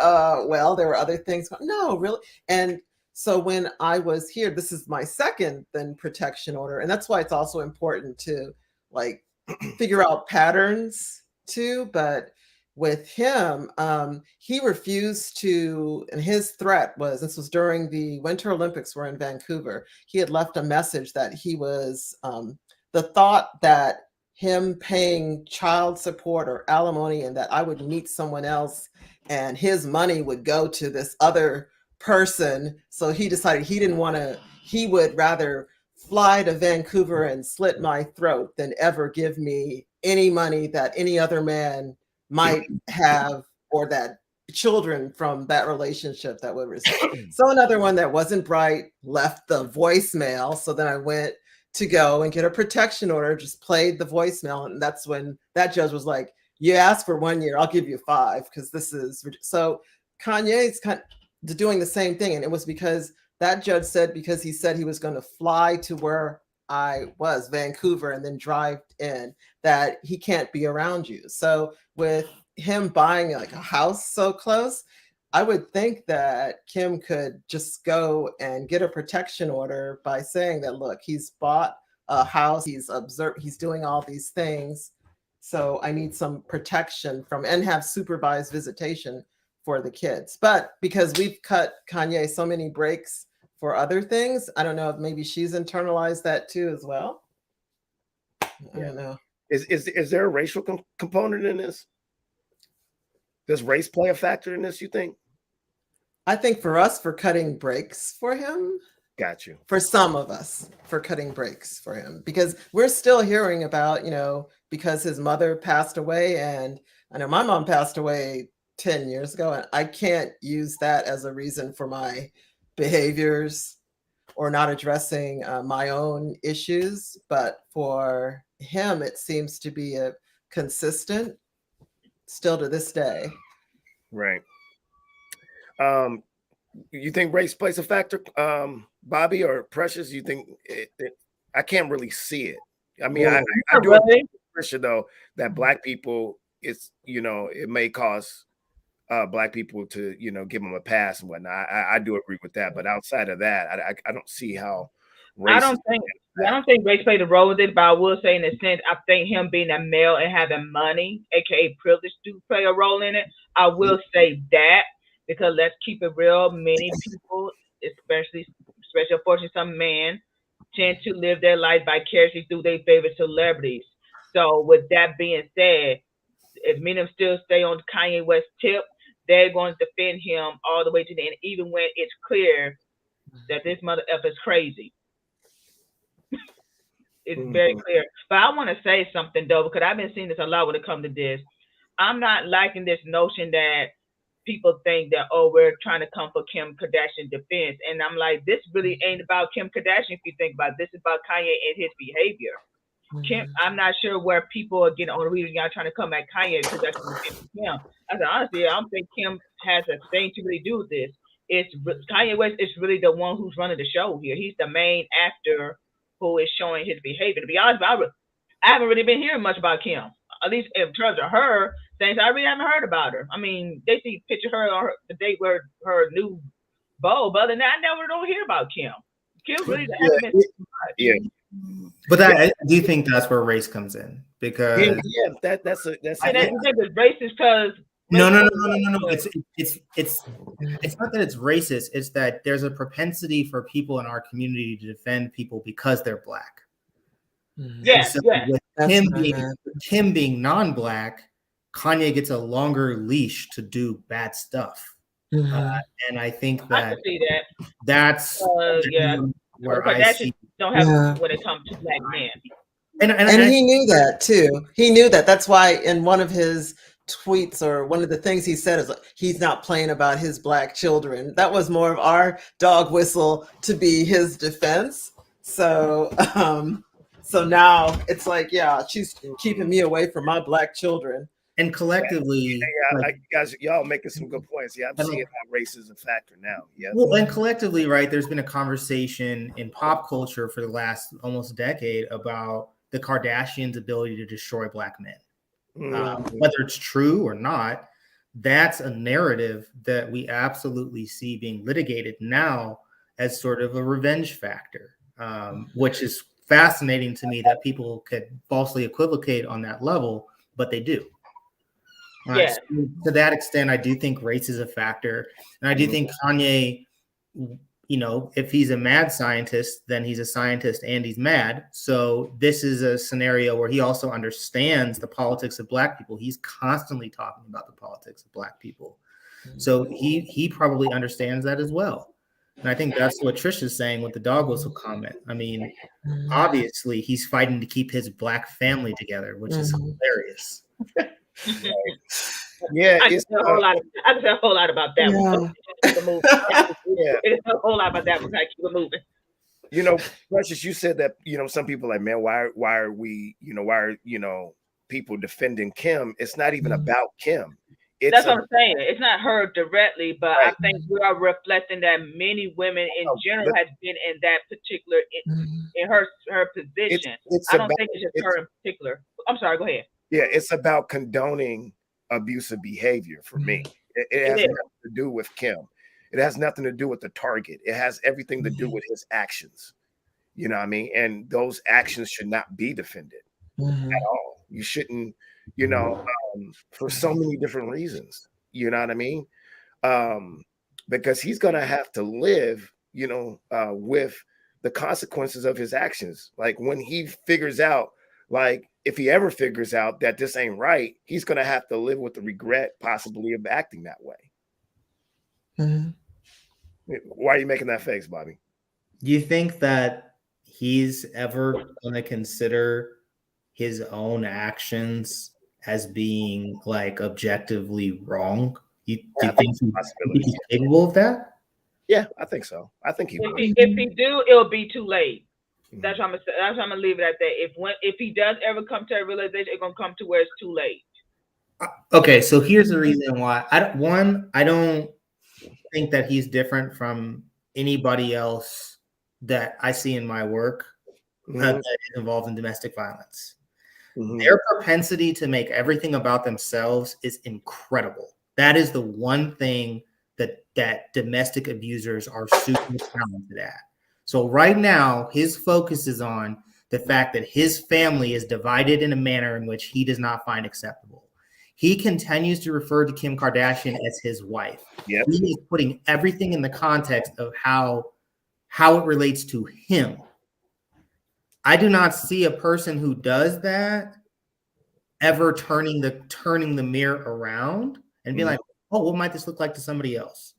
well, there were other things. No, really. And so when I was here, this is my second then protection order. And that's why it's also important to like figure out patterns too. But with him, he refused to, and his threat was, this was during the Winter Olympics were in Vancouver. He had left a message that he was, the thought that him paying child support or alimony and that I would meet someone else and his money would go to this other person. So he decided he would rather fly to Vancouver and slit my throat than ever give me any money that any other man might have or that children from that relationship that would receive. So another one that wasn't bright left the voicemail. So then I went to go and get a protection order, just played the voicemail. And that's when that judge was like, you asked for 1 year, I'll give you 5, because this is so. Kanye's kind of doing the same thing. And it was because that judge said, because he said he was going to fly to where I was, Vancouver, and then drive in, that he can't be around you. So with him buying like a house so close, I would think that Kim could just go and get a protection order by saying that, look, he's bought a house, he's observed, he's doing all these things. So I need some protection from, and have supervised visitation for the kids. But because we've cut Kanye so many breaks for other things, I don't know if maybe she's internalized that too as well. I don't know. Is there a racial component in this? Does race play a factor in this, you think? I think for us, for cutting breaks for him. Got you. For some of us, for cutting breaks for him, because we're still hearing about, because his mother passed away, and I know my mom passed away 10 years ago, and I can't use that as a reason for my behaviors or not addressing my own issues. But for him, it seems to be a consistent still to this day. Right. You think race plays a factor, Bobby or Precious? You think I can't really see it. I mean, I do really. Pressure though that Black people, it's it may cause Black people to give them a pass and whatnot. I do agree with that, but outside of that, I don't see how race. I don't think race played a role with it, but I will say in a sense, I think him being a male and having money, aka privilege, do play a role in it. I will say that, because let's keep it real, many people, especially unfortunately some men, tend to live their life vicariously through their favorite celebrities. So with that being said, if many of them still stay on Kanye West tip, they're going to defend him all the way to the end, even when it's clear that this mother F is crazy. It's very clear. But I want to say something though, because I've been seeing this a lot when it comes to this. I'm not liking this notion that people think that, we're trying to come for Kim Kardashian defense. And I'm like, this really ain't about Kim Kardashian if you think about it. This is about Kanye and his behavior. Kim, I'm not sure where people are getting on the reason y'all trying to come at Kanye because that's Kim. I said, honestly, I don't think Kim has a thing to really do with this. It's Kanye West is really the one who's running the show here. He's the main actor who is showing his behavior. To be honest, I haven't really been hearing much about Kim. At least in terms of her things, I really haven't heard about her. I mean, they see picture her on the date where her new beau, but other than that, I never don't hear about Kim. Kim really hasn't been much. Yeah. But I do think that's where race comes in, because that's I think it's racist because no. It's not that it's racist. It's that there's a propensity for people in our community to defend people because they're Black. Yes, so with him being non-Black, Kanye gets a longer leash to do bad stuff. And I think that I can see that. That's where I see don't have when it comes to Black men. And he knew that too. He knew that. That's why in one of his tweets, or one of the things he said, is like, he's not playing about his Black children. That was more of our dog whistle to be his defense. So so now it's like, she's keeping me away from my Black children. And collectively, guys, y'all making some good points. Yeah, I'm seeing how race is a factor now. Yeah. Well, and collectively, right, there's been a conversation in pop culture for the last almost decade about the Kardashians' ability to destroy Black men. Whether it's true or not, that's a narrative that we absolutely see being litigated now as sort of a revenge factor, which is fascinating to me that people could falsely equivocate on that level, but they do. So to that extent, I do think race is a factor. And I do think Kanye, if he's a mad scientist, then he's a scientist and he's mad. So this is a scenario where he also understands the politics of Black people. He's constantly talking about the politics of Black people. So he probably understands that as well. And I think that's what Trish is saying with the dog whistle comment. I mean, obviously he's fighting to keep his Black family together, which is hilarious. Yeah, I can say a whole lot about that one. It's a whole lot about that one. I keep it moving. You know, Precious, you said that, some people are like, man, why are we, why are, people defending Kim? It's not even about Kim. It's That's a what I'm saying. It's not her directly, but I right. think we are reflecting that many women in general But has been in that particular in her position. it's I don't about think it's just her it's in particular. I'm sorry. Go ahead. yeah, it's about condoning abusive behavior for me. It It has is. nothing to do with Kim. It has nothing to do with the target. It has everything to do with his actions. You know what I mean? And those actions should not be defended at all. You shouldn't, for so many different reasons. You know what I mean? Because he's going to have to live, with the consequences of his actions. Like when he figures out, like if he ever figures out that this ain't right, he's going to have to live with the regret possibly of acting that way. Why are you making that face, Bobby? Do you think that he's ever going to consider his own actions as being like objectively wrong? Do you think he's capable of that? Yeah, I think so. I think he will. If he do, it'll be too late. That's why I'm gonna leave it at that. If he does ever come to a realization, it's gonna come to where it's too late. Okay, so here's the reason why. I don't think that he's different from anybody else that I see in my work that is involved in domestic violence. Their propensity to make everything about themselves is incredible. That is the one thing that domestic abusers are super talented at. So right now, his focus is on the fact that his family is divided in a manner in which he does not find acceptable. He continues to refer to Kim Kardashian as his wife. Yep. He is putting everything in the context of how it relates to him. I do not see a person who does that ever turning the mirror around and being like, oh, what might this look like to somebody else?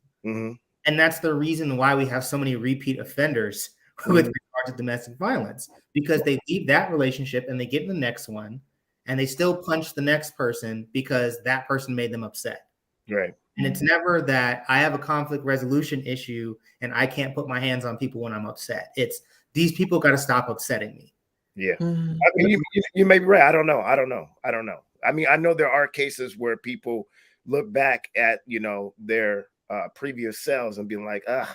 And that's the reason why we have so many repeat offenders with regard to domestic violence, because they leave that relationship and they get in the next one and they still punch the next person because that person made them upset. Right. And it's never that I have a conflict resolution issue and I can't put my hands on people when I'm upset. It's these people got to stop upsetting me. Yeah. I mean, you may be right. I don't know. I mean, I know there are cases where people look back at, their previous selves and being like, I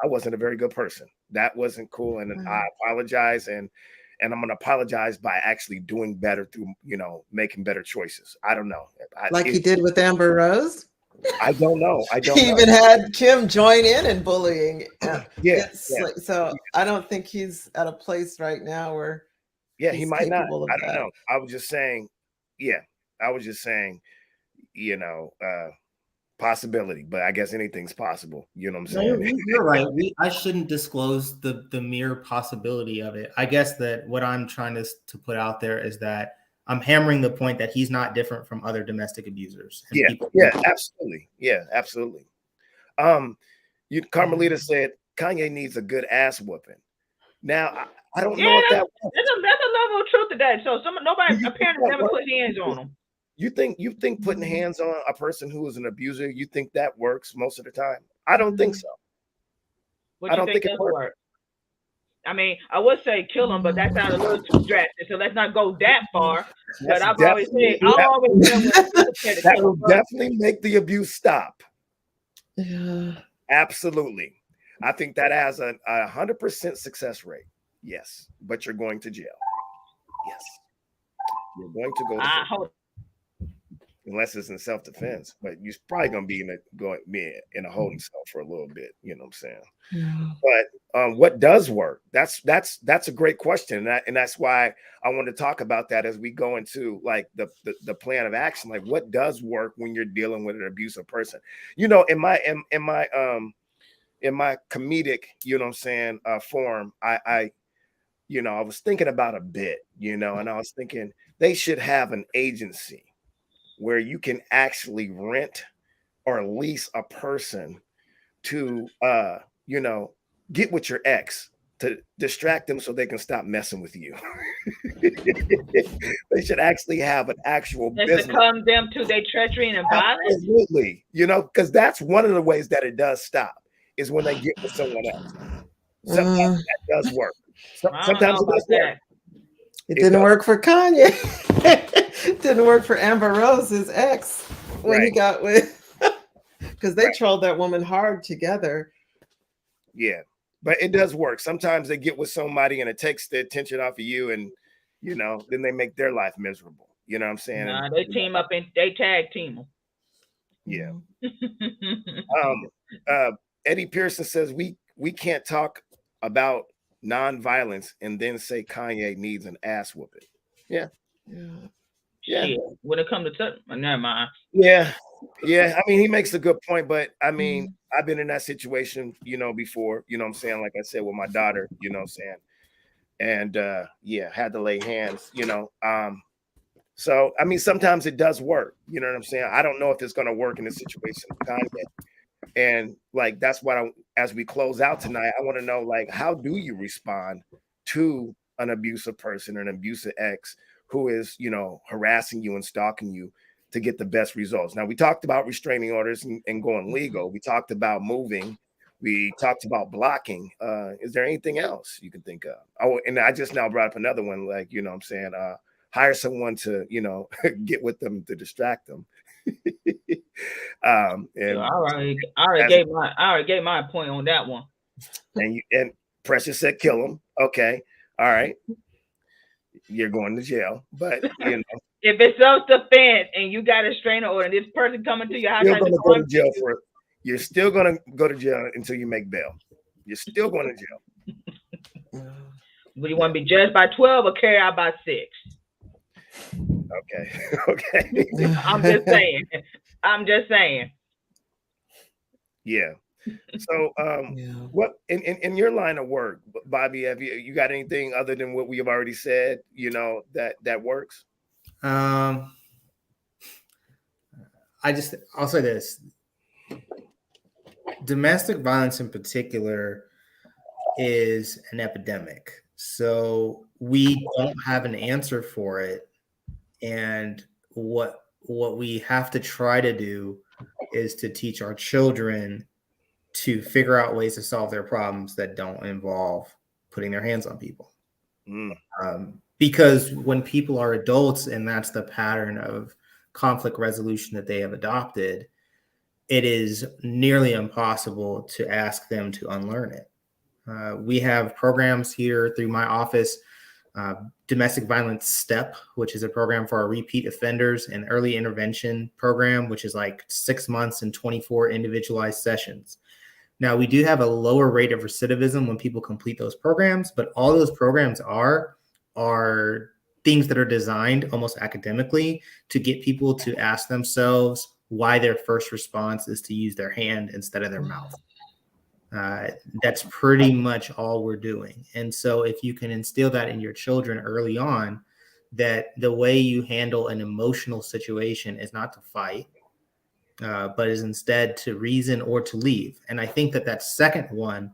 wasn't a very good person. That wasn't cool. And I apologize. And I'm going to apologize by actually doing better through, making better choices. I don't know. Like he did with Amber Rose? I don't know. He even had Kim join in bullying. Like, so I don't think he's at a place right now where he might not. I don't know. I was just saying, possibility, but I guess anything's possible. You know what I'm saying? You're right. I shouldn't disclose the mere possibility of it. I guess that what I'm trying to put out there is that I'm hammering the point that he's not different from other domestic abusers. Absolutely. Yeah, absolutely. Carmelita said Kanye needs a good ass whooping. Now, I don't know if that's a level of truth to that. So nobody apparently never put hands on him. You think putting hands on a person who is an abuser, you think that works most of the time? I don't think so. I don't think it works. I mean, I would say kill him, but that sounds a little too drastic. So let's not go that far. But I've always said that will definitely make the abuse stop. Yeah. Absolutely. I think that has a 100% success rate. Yes, but you're going to jail. Yes, you're going to go to jail. Unless it's in self-defense, but you're probably going to be in a holding cell for a little bit. You know what I'm saying? Yeah. But what does work? That's a great question, and that's why I want to talk about that as we go into like the plan of action. Like, what does work when you're dealing with an abusive person? In my comedic, form, I was thinking about a bit, and I was thinking they should have an agency where you can actually rent or lease a person to, get with your ex to distract them so they can stop messing with you. They should actually have an actual business. Succumb them to their treachery and violence? Absolutely. Because that's one of the ways that it does stop is when they get with someone else. Sometimes that does work. I don't know Sometimes it about does work. that. It It didn't does. work for Kanye. It didn't work for Amber Rose, his ex, when he Right. got with, because they Right. trolled that woman hard together. Yeah. But it does work. Sometimes they get with somebody and it takes the attention off of you, and then they make their life miserable. You know what I'm saying? Nah, And they team up and they tag team yeah. them. Uh, Eddie Pearson says we can't talk about nonviolence and then say Kanye needs an ass whooping. Yeah. Yeah. Yeah. Shit. When it comes to touch, never mind. Yeah. Yeah. I mean, he makes a good point, but I mean, Mm. I've been in that situation, before, what I'm saying, like I said, with my daughter, what I'm saying. And yeah, had to lay hands. So I mean, sometimes it does work, you know what I'm saying? I don't know if it's gonna work in this situation with Kanye. And like that's what as we close out tonight, I want to know, like, how do you respond to an abusive person, an abusive ex who is, harassing you and stalking you to get the best results? Now, we talked about restraining orders and going legal. We talked about moving. We talked about blocking. Is there anything else you can think of? Oh, and I just now brought up another one, like, what I'm saying, hire someone to, get with them to distract them. So And I already as gave my point on that one. and Precious said kill him. Okay. All right. You're going to jail. But If it's self-defense and you got a restraining order and this person coming to your house you're trying to gonna do go harm to to jail you, for it. You're still gonna go to jail until you make bail. You're still going to jail. would you want to be judged by 12 or carried out by 6? Okay. Okay. I'm just saying. I'm just saying. Yeah. So Yeah. what in your line of work, Bobby, have you got anything other than what we have already said, that works? I'll say this. Domestic violence in particular is an epidemic. So we don't have an answer for it. And what we have to try to do is to teach our children to figure out ways to solve their problems that don't involve putting their hands on people. Mm. Because when people are adults and that's the pattern of conflict resolution that they have adopted, it is nearly impossible to ask them to unlearn it. We have programs here through my office, Domestic Violence STEP, which is a program for our repeat offenders, and early intervention program, which is like 6 months and 24 individualized sessions. Now, we do have a lower rate of recidivism when people complete those programs, but all those programs are things that are designed almost academically to get people to ask themselves why their first response is to use their hand instead of their mouth. That's pretty much all we're doing. And so if you can instill that in your children early on, that the way you handle an emotional situation is not to fight, but is instead to reason or to leave. And I think that second one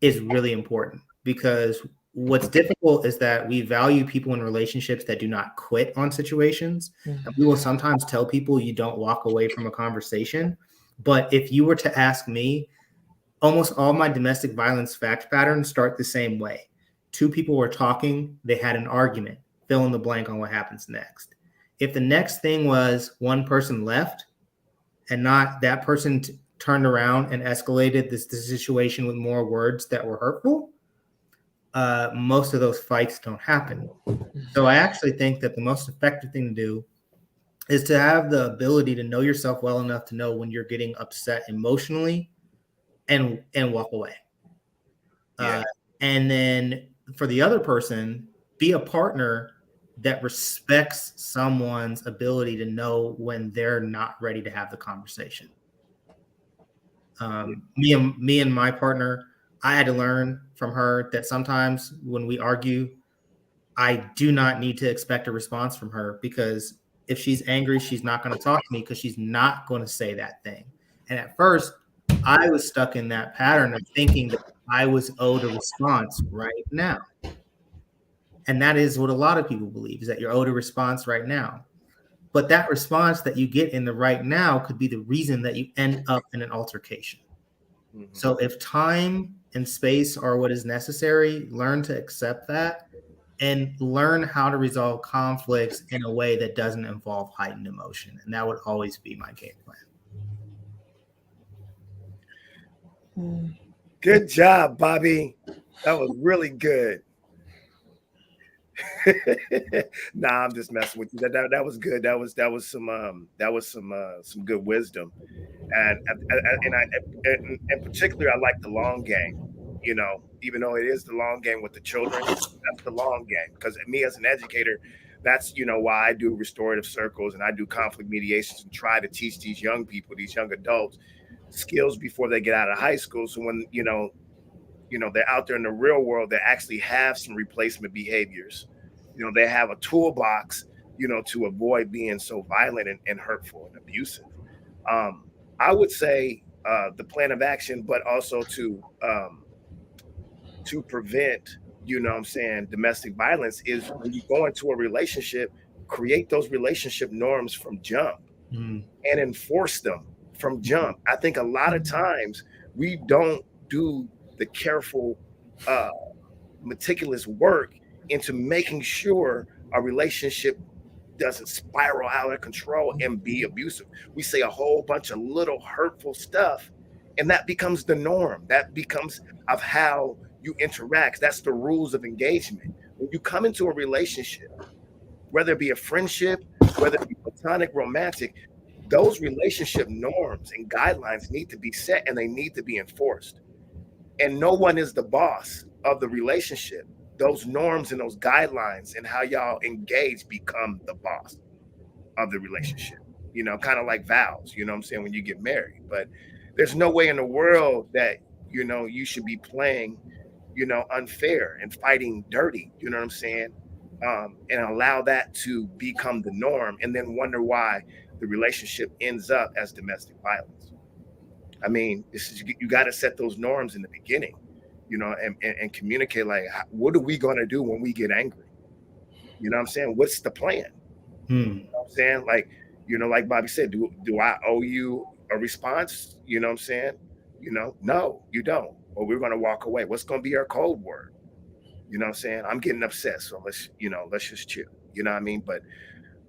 is really important, because what's difficult is that we value people in relationships that do not quit on situations. Mm-hmm. And we will sometimes tell people you don't walk away from a conversation. But if you were to ask me, almost all my domestic violence fact patterns start the same way. Two people were talking, they had an argument, fill in the blank on what happens next. If the next thing was one person left and not that person turned around and escalated this situation with more words that were hurtful, most of those fights don't happen. So I actually think that the most effective thing to do is to have the ability to know yourself well enough to know when you're getting upset emotionally and walk away. Yeah. And then for the other person, be a partner that respects someone's ability to know when they're not ready to have the conversation. Me and my partner, I had to learn from her that sometimes when we argue, I do not need to expect a response from her, because if she's angry, she's not going to talk to me because she's not going to say that thing. And at first, I was stuck in that pattern of thinking that I was owed a response right now. And that is what a lot of people believe, is that you're owed a response right now. But that response that you get in the right now could be the reason that you end up in an altercation. Mhm. So if time and space are what is necessary, learn to accept that and learn how to resolve conflicts in a way that doesn't involve heightened emotion. And that would always be my game plan. Good job, Bobby. That was really good. Nah, I'm just messing with you. That was good. That was some good wisdom. And in particular, I like the long game. You know, even though it is the long game with the children, that's the long game. Because me as an educator, that's why I do restorative circles and I do conflict mediations and try to teach these young people, these young adults, skills before they get out of high school. So when they're out there in the real world, they actually have some replacement behaviors. They have a toolbox, to avoid being so violent and hurtful and abusive. Um, I would say the plan of action, but also to prevent, what I'm saying, domestic violence is when you go into a relationship, create those relationship norms from jump Mm. and enforce them from jump. I think a lot of times we don't do the careful, uh, meticulous work into making sure a relationship doesn't spiral out of control and be abusive. We say a whole bunch of little hurtful stuff, and that becomes the norm. That becomes of how you interact. That's the rules of engagement. When you come into a relationship, whether it be a friendship, whether it be platonic, romantic, those relationship norms and guidelines need to be set and they need to be enforced. And no one is the boss of the relationship. Those norms and those guidelines and how y'all engage become the boss of the relationship. Kind of like vows, what I'm saying, when you get married. But there's no way in the world that, you should be playing, unfair and fighting dirty, you know what I'm saying? And allow that to become the norm and then wonder why the relationship ends up as domestic violence. I mean, you got to set those norms in the beginning, and communicate like, what are we going to do when we get angry? You know what I'm saying? What's the plan? Mm. I'm saying? Like, like Bobby said, do I owe you a response? You know what I'm saying? No, you don't. Or we're gonna walk away. What's gonna be our code word? You know what I'm saying? I'm getting upset, so let's just chill. You know what I mean? But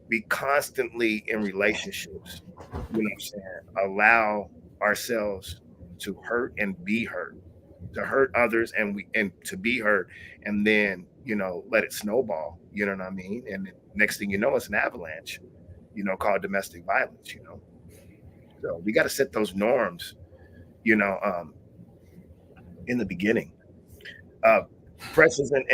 we constantly in relationships, what I'm saying, allow ourselves to hurt and be hurt, to hurt others and to be hurt, and then let it snowball. You know what I mean? And next thing you know, it's an avalanche, called domestic violence. So we got to set those norms, you know, um, in the beginning. Uh, Precious and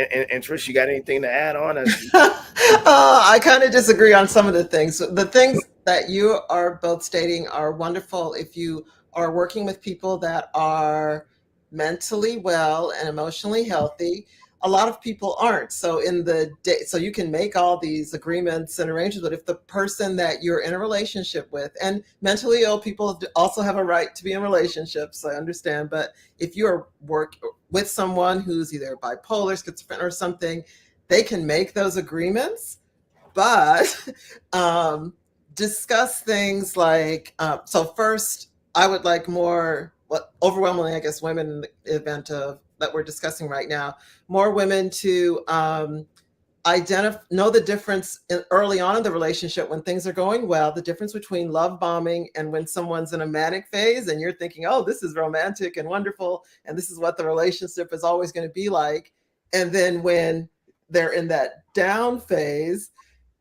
Trish, you got anything to add on? I kind of disagree on some of the things. The things that you are both stating are wonderful if you are working with people that are mentally well and emotionally healthy. A lot of people aren't. So in the day, so you can make all these agreements and arrangements, but if the person that you're in a relationship with, and mentally ill people also have a right to be in relationships, I understand, but if you're work with someone who's either bipolar, schizophrenic, or something, they can make those agreements, but discuss things like, so first, I would like more, what overwhelmingly, I guess, women in the event of that we're discussing right now, more women to know the difference early on in the relationship when things are going well, the difference between love bombing and when someone's in a manic phase and you're thinking, oh, this is romantic and wonderful and this is what the relationship is always going to be like. And then when they're in that down phase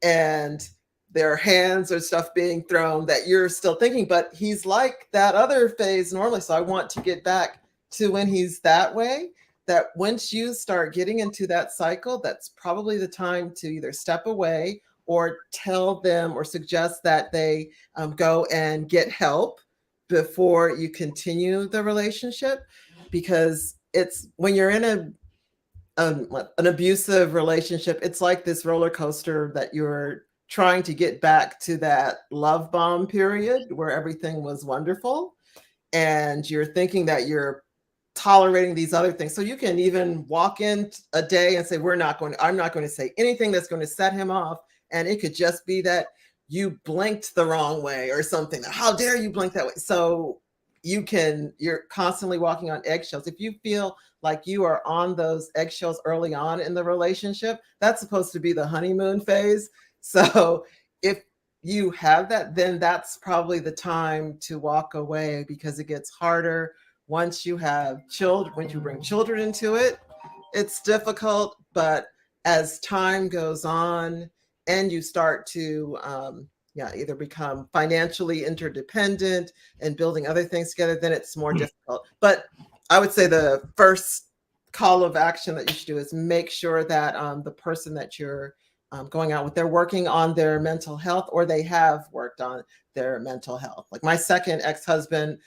and their hands or stuff being thrown, that you're still thinking, but he's like that other phase normally, so I want to get back to when he's that way. That once you start getting into that cycle, that's probably the time to either step away or tell them or suggest that they go and get help before you continue the relationship. Because it's when you're in an abusive relationship, it's like this roller coaster that you're trying to get back to that love bomb period where everything was wonderful. And you're thinking that you're tolerating these other things. So you can even walk in a day and say, I'm not going to say anything that's going to set him off. And it could just be that you blinked the wrong way or something. How dare you blink that way? So you're constantly walking on eggshells. If you feel like you are on those eggshells early on in the relationship, that's supposed to be the honeymoon phase. So if you have that, then that's probably the time to walk away, because it gets harder once you have children. Once you bring children into it, it's difficult. But as time goes on and you start to yeah, either become financially interdependent and building other things together, then it's more difficult. But I would say the first call of action that you should do is make sure that the person that you're going out with, they're working on their mental health, or they have worked on their mental health. Like my second ex-husband,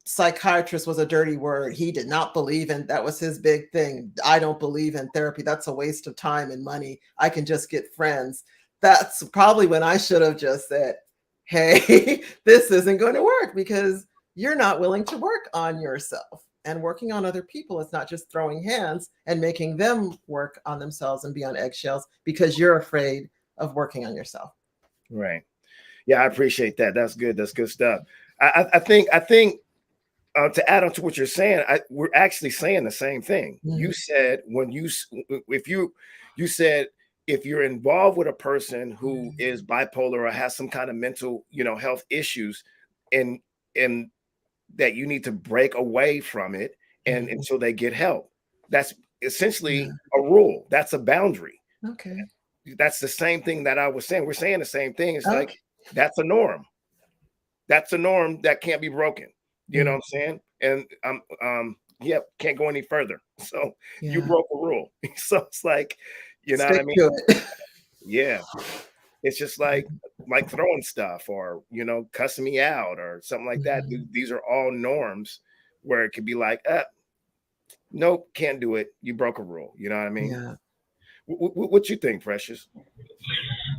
psychiatrist was a dirty word. He did not believe in, that was his big thing. I don't believe in therapy. That's a waste of time and money. I can just get friends. That's probably when I should have just said, hey, this isn't going to work, because you're not willing to work on yourself. And working on other people is not just throwing hands and making them work on themselves and be on eggshells because you're afraid of working on yourself. Right. Yeah, I appreciate that. That's good. That's good stuff. I think to add on to what you're saying, we're actually saying the same thing. Mm-hmm. You said you said if you're involved with a person who is bipolar or has some kind of mental, health issues, and and that you need to break away from it and until they get help. That's essentially a rule. That's a boundary. Okay. That's the same thing that I was saying. We're saying the same thing. It's Okay. like that's a norm. That's a norm that can't be broken. You know what I'm saying? And yep, can't go any further. So you broke a rule. So it's like, you know what I Stick mean? to it. Yeah. It's just like throwing stuff or cussing me out or something like that. These are all norms where it could be like, nope, can't do it. You broke a rule. You know what I mean? Yeah. What you think, Precious?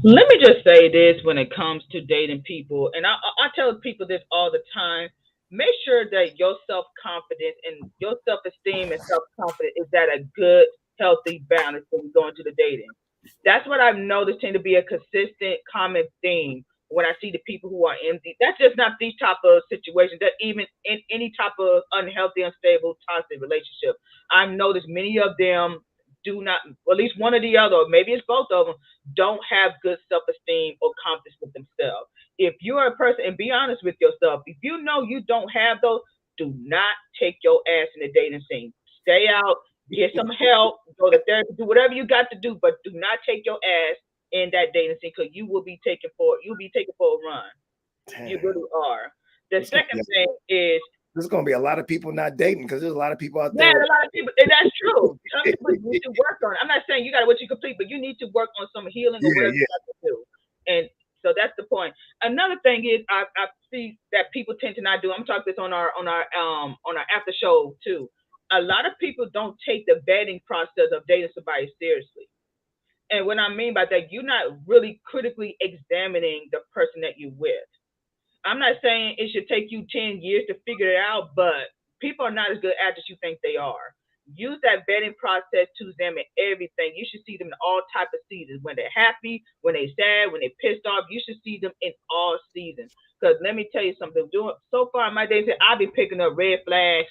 Let me just say this when it comes to dating people, and I tell people this all the time. Make sure that your self confidence and your self esteem and self confidence is at a good, healthy balance when you go into the dating. That's what I've noticed tend to be a consistent common theme when I see the people who are in these. That's just not these type of situations. That even in any type of unhealthy, unstable, toxic relationship, I've noticed many of them do not, or at least one or the other, or maybe it's both of them, don't have good self esteem or confidence with themselves. If you're a person, and be honest with yourself, if you know you don't have those, do not take your ass in the dating scene. Stay out, get some help, go to therapy, do whatever you got to do, but do not take your ass in that dating scene, because you'll be taken for a run. You Damn. really are. The It's gonna second be thing is, there's gonna be a lot of people not dating because there's a lot of people out yeah, there. a lot of people, and that's true. Some people need to work on it. I'm not saying you got to what you complete, but you need to work on some healing or Yeah, whatever you got to do. And so that's the point. Another thing is I see that people tend to not do. I'm talking this on our after show too. A lot of people don't take the vetting process of dating somebody seriously. And what I mean by that, you're not really critically examining the person that you're with. I'm not saying it should take you 10 years to figure it out, but people are not as good at as you think they are. Use that vetting process to examine everything. You should see them in all type of seasons. When they're happy, when they're sad, when they're pissed off, you should see them in all seasons. Because let me tell you something. Doing so far in my days, I've been picking up red flags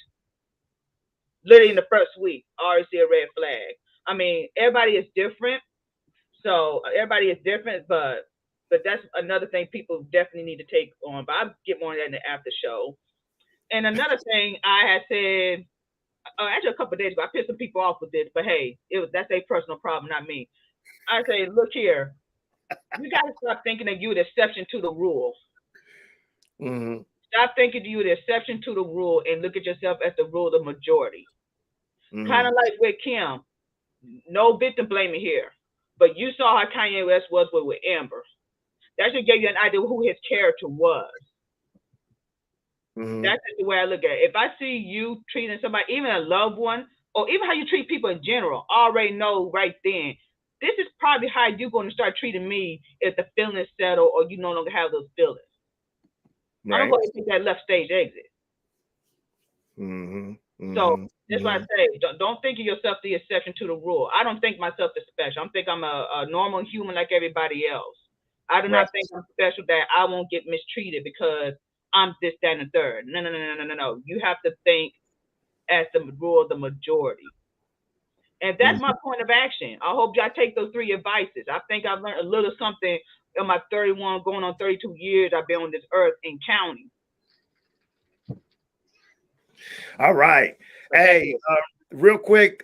literally in the first week. I already see a red flag. I mean, everybody is different, so everybody is different, but that's another thing people definitely need to take on. But I'll get more on that in the after show. And another thing I had said, actually a couple of days ago, I pissed some people off with this, but hey, that's a personal problem, not me. I say, look here, you got to stop thinking that you're the exception to the rule. Mm-hmm. Stop thinking you're the exception to the rule and look at yourself as the rule of the majority. Kind Mm-hmm. of like with Kim, no victim blaming here. But you saw how Kanye West was with Amber. That should give you an idea of who his character was. Mm-hmm. That's just the way I look at it. If I see you treating somebody, even a loved one, or even how you treat people in general, I already know right then. This is probably how you're going to start treating me if the feelings settle or you no longer have those feelings. I'm Right. going to take that left stage exit. Mm-hmm. So Mm-hmm. that's what I say. Don't think of yourself the exception to the rule. I don't think myself the special. I think I'm a normal human like everybody else. I do Right. not think I'm special that I won't get mistreated because I'm this, that, and the third. No, no, no, no, no, no, no. You have to think as the rule of the majority. And that's my point of action. I hope y'all take those 3 advices. I think I've learned a little something in my 31, going on 32 years I've been on this earth and counting. All right. Hey, real quick,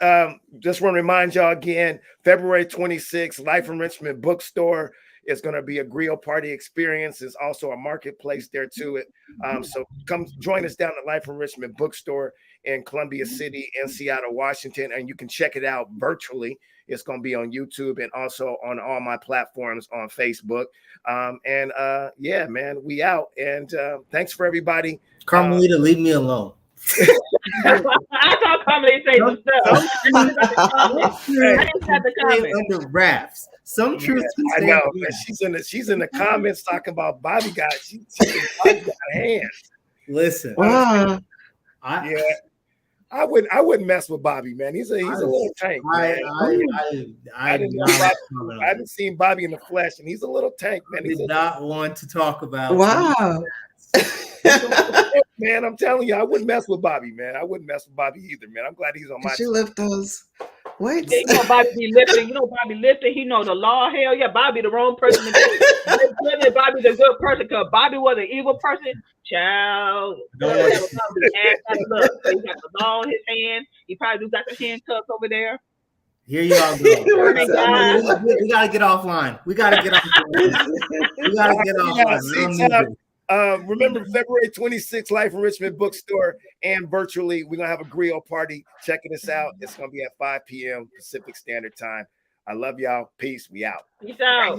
just want to remind y'all again, February 26th, Life Enrichment Bookstore is going to be a grill party experience. There's also a marketplace there too. So come join us down at Life Enrichment Bookstore in Columbia City in Seattle, Washington, and you can check it out virtually. It's going to be on YouTube and also on all my platforms on Facebook. Yeah, man, we out. And thanks for everybody. Carmelita, leave me alone. I saw Carmelita say some stuff. I didn't have the comment. Under wraps. Some truth. I know, but she's in the comments talking about Bobby got hands. Listen, Wow. I wouldn't mess with Bobby, man. He's a little tank. Man. I haven't seen Bobby in the flesh, and he's a little tank, man. He did not want to talk about. Wow. Man, I'm telling you, I wouldn't mess with Bobby, man. I wouldn't mess with Bobby either, man. I'm glad he's on my Did you lift those weights? You know Bobby be lifting. You know Bobby lifting. He know the law. Hell yeah, Bobby the wrong person. Bobby the good person, because Bobby was an evil person. Child, look, he got the law in his hand. He probably do got the handcuffs over there. Here y'all go. We gotta get offline. We gotta get offline. Remember, February 26th, Life Enrichment Bookstore and virtually, we're going to have a grill party. Checking us out. It's going to be at 5 p.m. Pacific Standard Time. I love y'all. Peace. We out. Peace out.